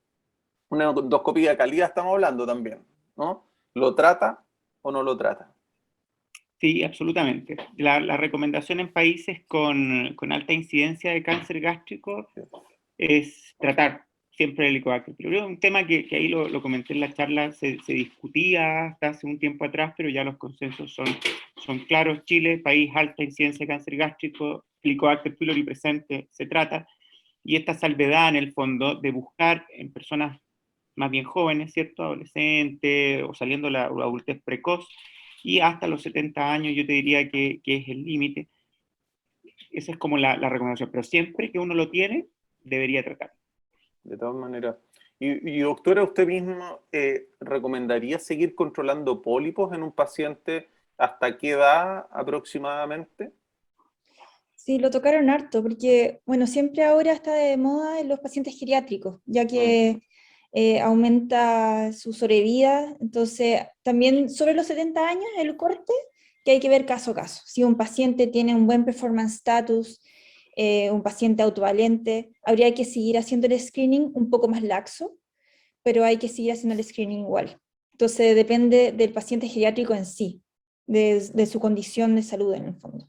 una endoscopía de calidad estamos hablando también, ¿no? ¿Lo trata o no lo trata? Sí, absolutamente. La recomendación en países con alta incidencia de cáncer gástrico es tratar siempre el Helicobacter pylori. Un tema que ahí lo comenté en la charla, se discutía hasta hace un tiempo atrás, pero ya los consensos son claros. Chile, país alta incidencia de cáncer gástrico, Helicobacter pylori presente, se trata. Y esta salvedad, en el fondo, de buscar en personas más bien jóvenes, ¿cierto? Adolescentes o saliendo la adultez precoz, y hasta los 70 años yo te diría que es el límite. Esa es como la recomendación, pero siempre que uno lo tiene, debería tratar. De todas maneras. Y doctora, ¿usted mismo recomendaría seguir controlando pólipos en un paciente hasta qué edad aproximadamente? Sí, lo tocaron harto, porque, bueno, siempre ahora está de moda en los pacientes geriátricos, ya Mm. que aumenta su sobrevida. Entonces, también sobre los 70 años, el corte, que hay que ver caso a caso. Si un paciente tiene un buen performance status, un paciente autovalente, habría que seguir haciendo el screening un poco más laxo, pero hay que seguir haciendo el screening igual. Entonces, depende del paciente geriátrico en sí, de su condición de salud en el fondo.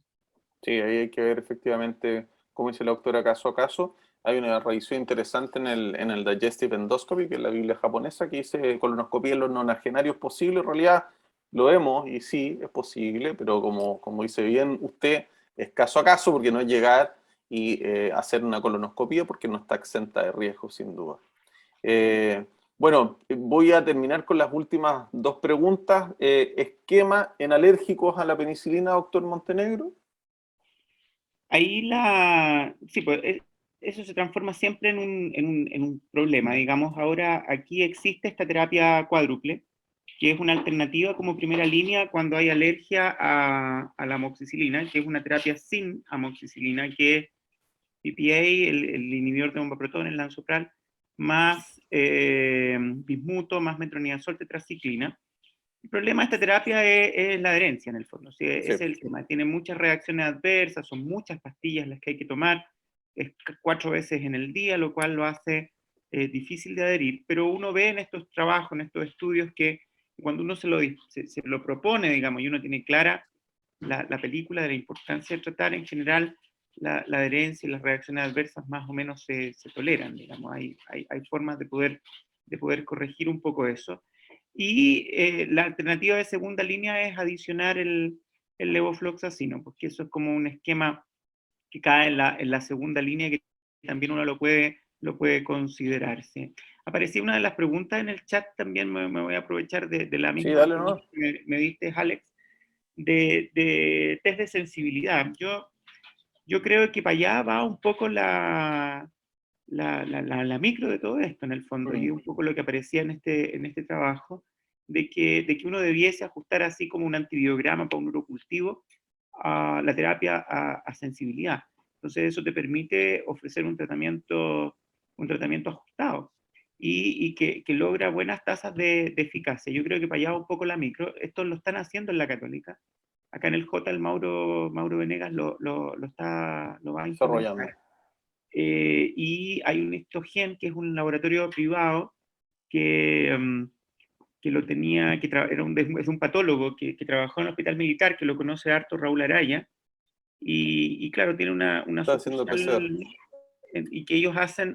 Sí, ahí hay que ver efectivamente, como dice la doctora, caso a caso. Hay una revisión interesante en el Digestive Endoscopy, que es la Biblia japonesa, que dice colonoscopía en los nonagenarios posible. En realidad lo vemos y sí, es posible, pero como dice bien usted, es caso a caso porque no es llegar y hacer una colonoscopía porque no está exenta de riesgo, sin duda. Bueno, voy a terminar con las últimas dos preguntas. ¿Esquema en alérgicos a la penicilina, doctor Montenegro? Ahí sí, pues eso se transforma siempre en un problema. Digamos, ahora aquí existe esta terapia cuádruple, que es una alternativa como primera línea cuando hay alergia a la amoxicilina, que es una terapia sin amoxicilina, que es PPA, el inhibidor de bomba protón, el lansopral, más bismuto, más metronidazol, tetraciclina. El problema de esta terapia es la adherencia, en el fondo. ¿Sí? Ese es el tema. Tiene muchas reacciones adversas, son muchas pastillas las que hay que tomar, es 4 veces en el día, lo cual lo hace difícil de adherir. Pero uno ve en estos trabajos, en estos estudios, que cuando uno se lo propone, digamos, y uno tiene clara la película de la importancia de tratar, en general, la adherencia y las reacciones adversas más o menos se toleran, digamos. Hay formas de poder corregir un poco eso. Y la alternativa de segunda línea es adicionar el levofloxacino, porque eso es como un esquema que cae en la segunda línea, que también uno lo puede considerar. ¿Sí? Aparecía una de las preguntas en el chat, también me voy a aprovechar de la misma dale, ¿no? que me diste, Alex, de test de sensibilidad. Yo creo que para allá va un poco la micro de todo esto, en el fondo, y un poco lo que aparecía en este trabajo, de que uno debiese ajustar así como un antibiograma para un urocultivo a la terapia a sensibilidad. Entonces eso te permite ofrecer un tratamiento ajustado y que logra buenas tasas de eficacia. Yo creo que para allá va un poco la micro. Esto lo están haciendo en la Católica. Acá en el J, el Mauro Venegas lo va a Desarrollando. implementar. Y hay un Histogen, que es un laboratorio privado que lo tenía, es un patólogo que trabajó en el hospital militar, que lo conoce harto, Raúl Araya, y claro, tiene una Está haciendo sucursal, PCR. y que ellos hacen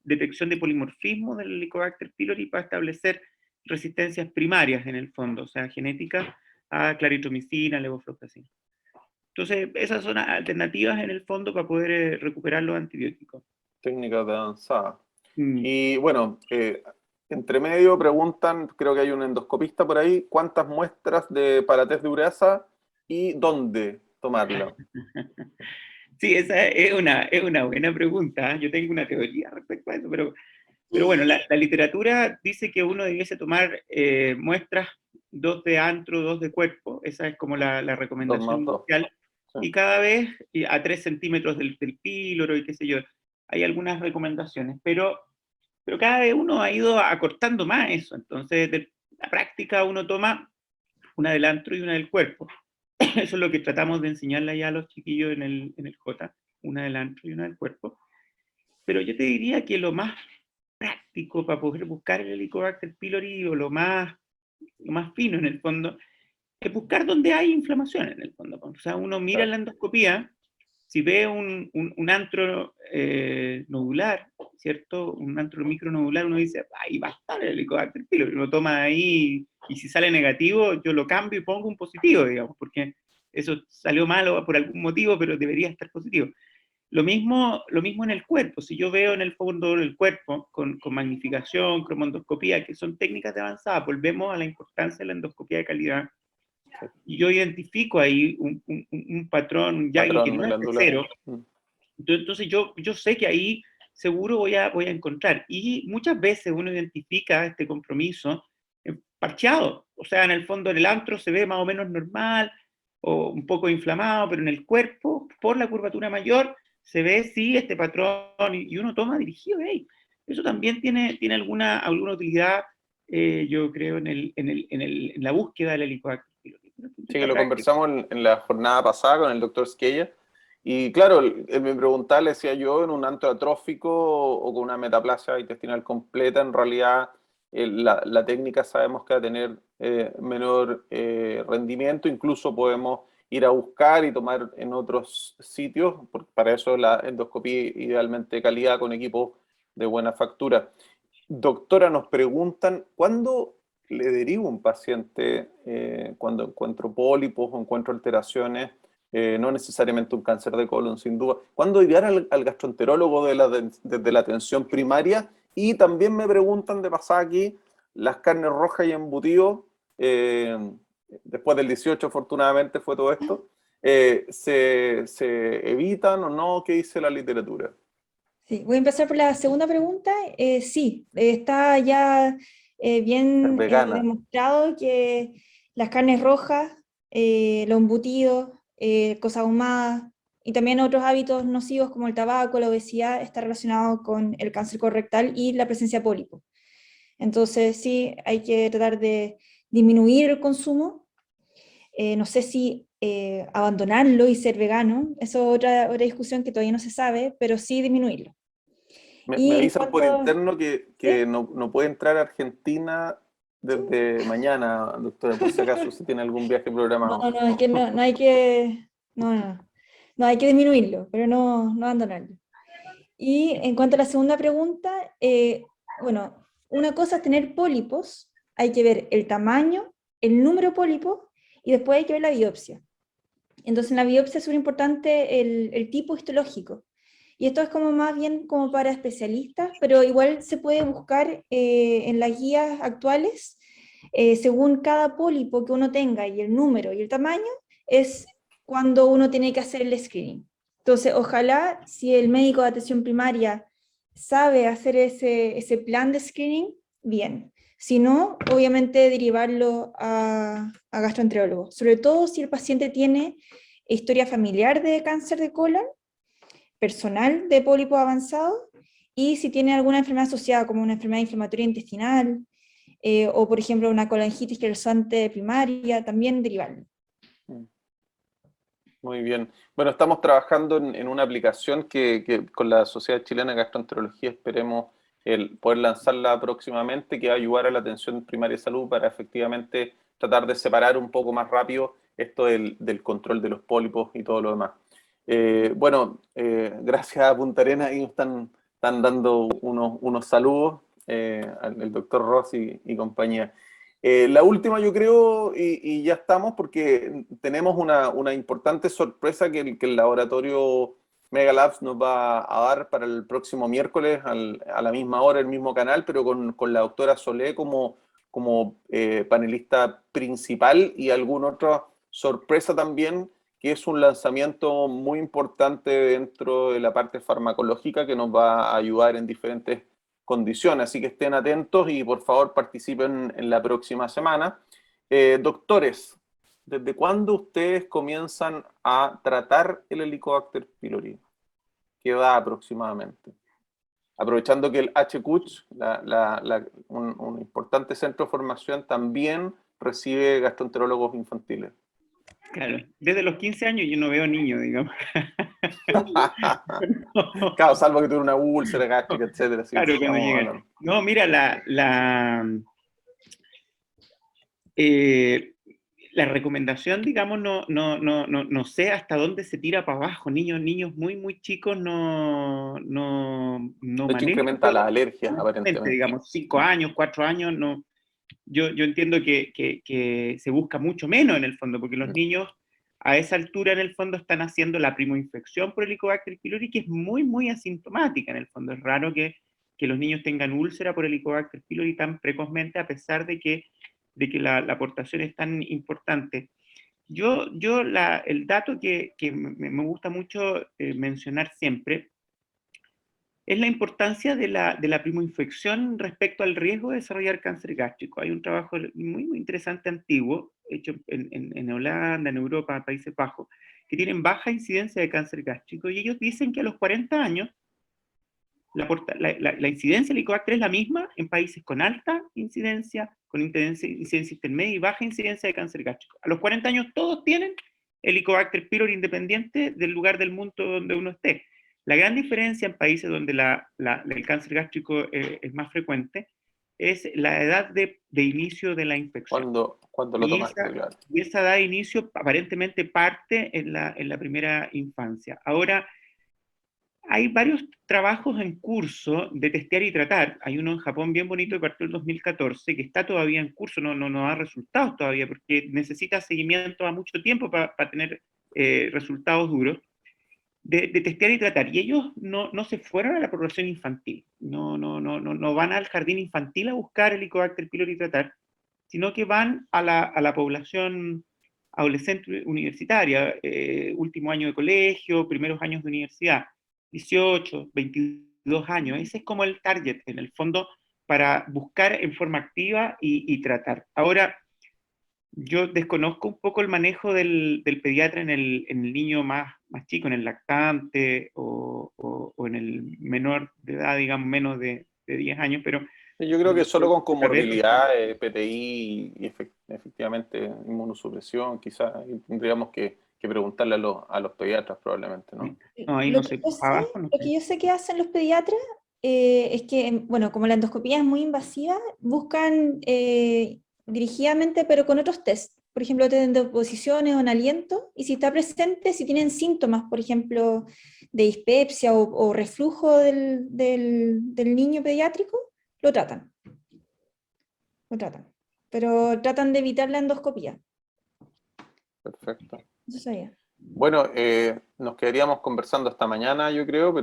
detección de polimorfismo del Helicobacter pylori para establecer resistencias primarias en el fondo, o sea, genéticas a claritromicina, levofloxacina. Entonces, esas son alternativas en el fondo para poder recuperar los antibióticos. Técnicas de avanzada. Mm. Y bueno, entre medio preguntan, creo que hay un endoscopista por ahí, ¿cuántas muestras para test de ureasa y dónde tomarla? Sí, esa es una buena pregunta. Yo tengo una teoría respecto a eso, pero bueno, la literatura dice que uno debiese tomar muestras 2 de antro, 2 de cuerpo, esa es como la 2 recomendación más 2. inicial, Sí. y cada vez a 3 centímetros del píloro y qué sé yo, hay algunas recomendaciones, pero cada vez uno ha ido acortando más eso, entonces de la práctica uno toma una del antro y una del cuerpo. Eso es lo que tratamos de enseñarle ya a los chiquillos en el J, una del antro y una del cuerpo. Pero yo te diría que lo más práctico para poder buscar el Helicobacter pylori, o lo más fino en el fondo, es buscar donde hay inflamación en el fondo. O sea, uno mira en la endoscopía, si ve un antro nodular, ¿cierto? Un antro micronodular, uno dice, ahí va a estar el Helicobacter pylori, lo toma ahí, y si sale negativo, yo lo cambio y pongo un positivo, digamos, porque eso salió malo por algún motivo, pero debería estar positivo. Lo mismo en el cuerpo. Si yo veo en el fondo del cuerpo con magnificación, cromondoscopía, que son técnicas de avanzada, volvemos a la importancia de la endoscopía de calidad. Y yo identifico ahí un patrón Yagi que Patrón no es de glandular. cero. Entonces yo sé que ahí seguro voy a encontrar. Y muchas veces uno identifica este compromiso parcheado. O sea, en el fondo en el antro se ve más o menos normal, o un poco inflamado, pero en el cuerpo, por la curvatura mayor, se ve sí este patrón, y uno toma dirigido de ahí. Eso también tiene alguna utilidad, yo creo, en la búsqueda del Helicobacter pylori. Sí, que lo conversamos en la jornada pasada con el doctor Skella. Y claro, él me preguntaba, le decía yo, en un antro atrófico o con una metaplasia intestinal completa, en realidad la técnica sabemos que va a tener menor rendimiento, incluso podemos ir a buscar y tomar en otros sitios, porque para eso la endoscopía idealmente de calidad con equipos de buena factura. Doctora, nos preguntan, ¿cuándo le derivo a un paciente cuando encuentro pólipos o encuentro alteraciones? No necesariamente un cáncer de colon, sin duda. ¿Cuándo enviar al gastroenterólogo desde la atención primaria? Y también me preguntan de pasada aquí, las carnes rojas y embutidos, después del 18 afortunadamente fue todo esto, ¿se evitan o no? ¿Qué dice la literatura? Sí, voy a empezar por la segunda pregunta. Sí, está ya bien Vegana. demostrado que las carnes rojas, los embutidos, cosas ahumadas y también otros hábitos nocivos como el tabaco, la obesidad, está relacionado con el cáncer colorectal y la presencia de pólipos. Entonces sí, hay que tratar de disminuir el consumo. No sé si abandonarlo y ser vegano, eso es otra discusión que todavía no se sabe, pero sí disminuirlo. Me Y en avisan por cuanto, interno que ¿sí? no puede entrar a Argentina desde mañana, doctora, por si acaso, si tiene algún viaje No, programado. no, es que no hay que, no hay que disminuirlo, pero no abandonarlo. Y en cuanto a la segunda pregunta, bueno, una cosa es tener pólipos, hay que ver el tamaño, el número de pólipos, y después hay que ver la biopsia. Entonces en la biopsia es súper importante el tipo histológico. Y esto es como más bien como para especialistas, pero igual se puede buscar en las guías actuales, según cada pólipo que uno tenga y el número y el tamaño, es cuando uno tiene que hacer el screening. Entonces, ojalá si el médico de atención primaria sabe hacer ese plan de screening, bien. Si no, obviamente derivarlo a gastroenterólogo, sobre todo si el paciente tiene historia familiar de cáncer de colon, personal de pólipo avanzado, y si tiene alguna enfermedad asociada como una enfermedad inflamatoria intestinal, o por ejemplo una colangitis clesante primaria, también derivarlo. Muy bien. Bueno, estamos trabajando en una aplicación que con la Sociedad Chilena de Gastroenterología esperemos poder lanzarla próximamente, que va a ayudar a la atención primaria de salud para efectivamente tratar de separar un poco más rápido esto del control de los pólipos y todo lo demás. Bueno, gracias a Punta Arenas, ahí nos están dando unos saludos, el doctor Ross y compañía. La última yo creo, y ya estamos, porque tenemos una importante sorpresa que el laboratorio Mega Labs nos va a dar para el próximo miércoles a la misma hora, el mismo canal, pero con la doctora Solé como panelista principal y alguna otra sorpresa también, que es un lanzamiento muy importante dentro de la parte farmacológica que nos va a ayudar en diferentes condiciones. Así que estén atentos y por favor participen en la próxima semana. Doctores, ¿desde cuándo ustedes comienzan a tratar el Helicobacter pylori? ¿Qué edad aproximadamente? Aprovechando que el HCUCH, un importante centro de formación, también recibe gastroenterólogos infantiles. Claro, desde los 15 años yo no veo niños, digamos. Claro, salvo que tuviera una úlcera gástrica, etcétera. Así Claro, cuando estamos llegan. hablando. No, mira, la recomendación, digamos, no sé hasta dónde se tira para abajo. Niños muy chicos no De hecho, manejan incrementa las alergias, correctamente, aparentemente. digamos, 5 años, 4 años, no. Yo entiendo que se busca mucho menos en el fondo, porque los niños a esa altura en el fondo están haciendo la primoinfección por Helicobacter pylori, que es muy asintomática en el fondo. Es raro que los niños tengan úlcera por Helicobacter pylori tan precozmente, a pesar de que la aportación es tan importante. El dato que me gusta mucho mencionar siempre es la importancia de la primoinfección respecto al riesgo de desarrollar cáncer gástrico. Hay un trabajo muy interesante antiguo, hecho en Holanda, en Europa, Países Bajos, que tienen baja incidencia de cáncer gástrico, y ellos dicen que a los 40 años la incidencia de Helicobacter es la misma en países con alta incidencia, con incidencia intermedia y baja incidencia de cáncer gástrico. A los 40 años todos tienen Helicobacter pylori, independiente del lugar del mundo donde uno esté. La gran diferencia en países donde el cáncer gástrico es más frecuente es la edad de inicio de la infección. Cuando lo tomaste, claro. Y esa edad de inicio aparentemente parte en la primera infancia. Ahora, hay varios trabajos en curso de testear y tratar. Hay uno en Japón bien bonito que partió en 2014, que está todavía en curso, no da resultados todavía, porque necesita seguimiento a mucho tiempo para tener resultados duros, de testear y tratar. Y ellos no se fueron a la población infantil, no van al jardín infantil a buscar el Helicobacter pylori y tratar, sino que van a la población adolescente universitaria, último año de colegio, primeros años de universidad. 18, 22 años. Ese es como el target, en el fondo, para buscar en forma activa y tratar. Ahora, yo desconozco un poco el manejo del pediatra en el niño más chico, en el lactante o en el menor de edad, digamos, menos de 10 años, pero Yo creo que solo con saber, comorbilidad, PTI efectivamente inmunosupresión, quizás tendríamos que preguntarle a los pediatras probablemente, ¿no? No, ahí Lo no que sé, yo sé- abajo no lo sé. que yo sé que hacen los pediatras es que, bueno, como la endoscopía es muy invasiva, buscan dirigidamente, pero con otros test. Por ejemplo, test de posiciones o en aliento, y si está presente, si tienen síntomas, por ejemplo, de dispepsia o reflujo del niño pediátrico, lo tratan. Lo tratan. Pero tratan de evitar la endoscopía. Perfecto. Eso sabía. Bueno, nos quedaríamos conversando hasta mañana, yo creo,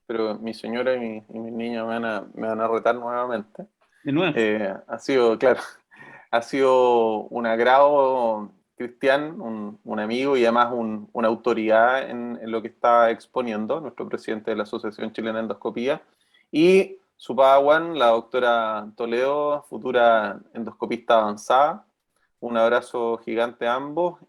pero mi señora y mis niños me van a retar nuevamente. De nuevo. Ha sido, claro, ha sido un agrado, Cristian, un amigo y además una autoridad en lo que está exponiendo, nuestro presidente de la Asociación Chilena de Endoscopía, y su Padawan, la doctora Toledo, futura endoscopista avanzada. Un abrazo gigante a ambos.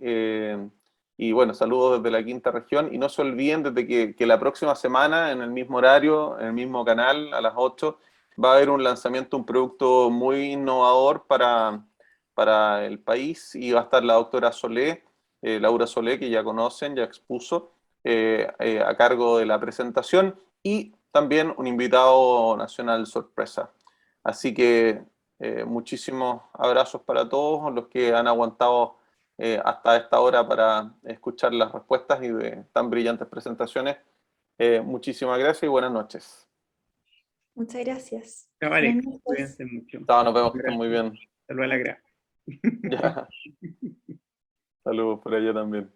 Y bueno, saludos desde la quinta región. Y no se olviden desde que la próxima semana, en el mismo horario, en el mismo canal, a las 8, va a haber un lanzamiento, un producto muy innovador para el país. Y va a estar la doctora Solé, Laura Solé, que ya conocen, ya expuso, a cargo de la presentación. Y también un invitado nacional sorpresa. Así que muchísimos abrazos para todos los que han aguantado hasta esta hora para escuchar las respuestas y de tan brillantes presentaciones. Muchísimas gracias y buenas noches. Muchas gracias. Vale, Buenas noches. cuídense mucho. Chao, nos vemos, que estén muy bien. Saludos a la gra. Ya. Saludos por allá también.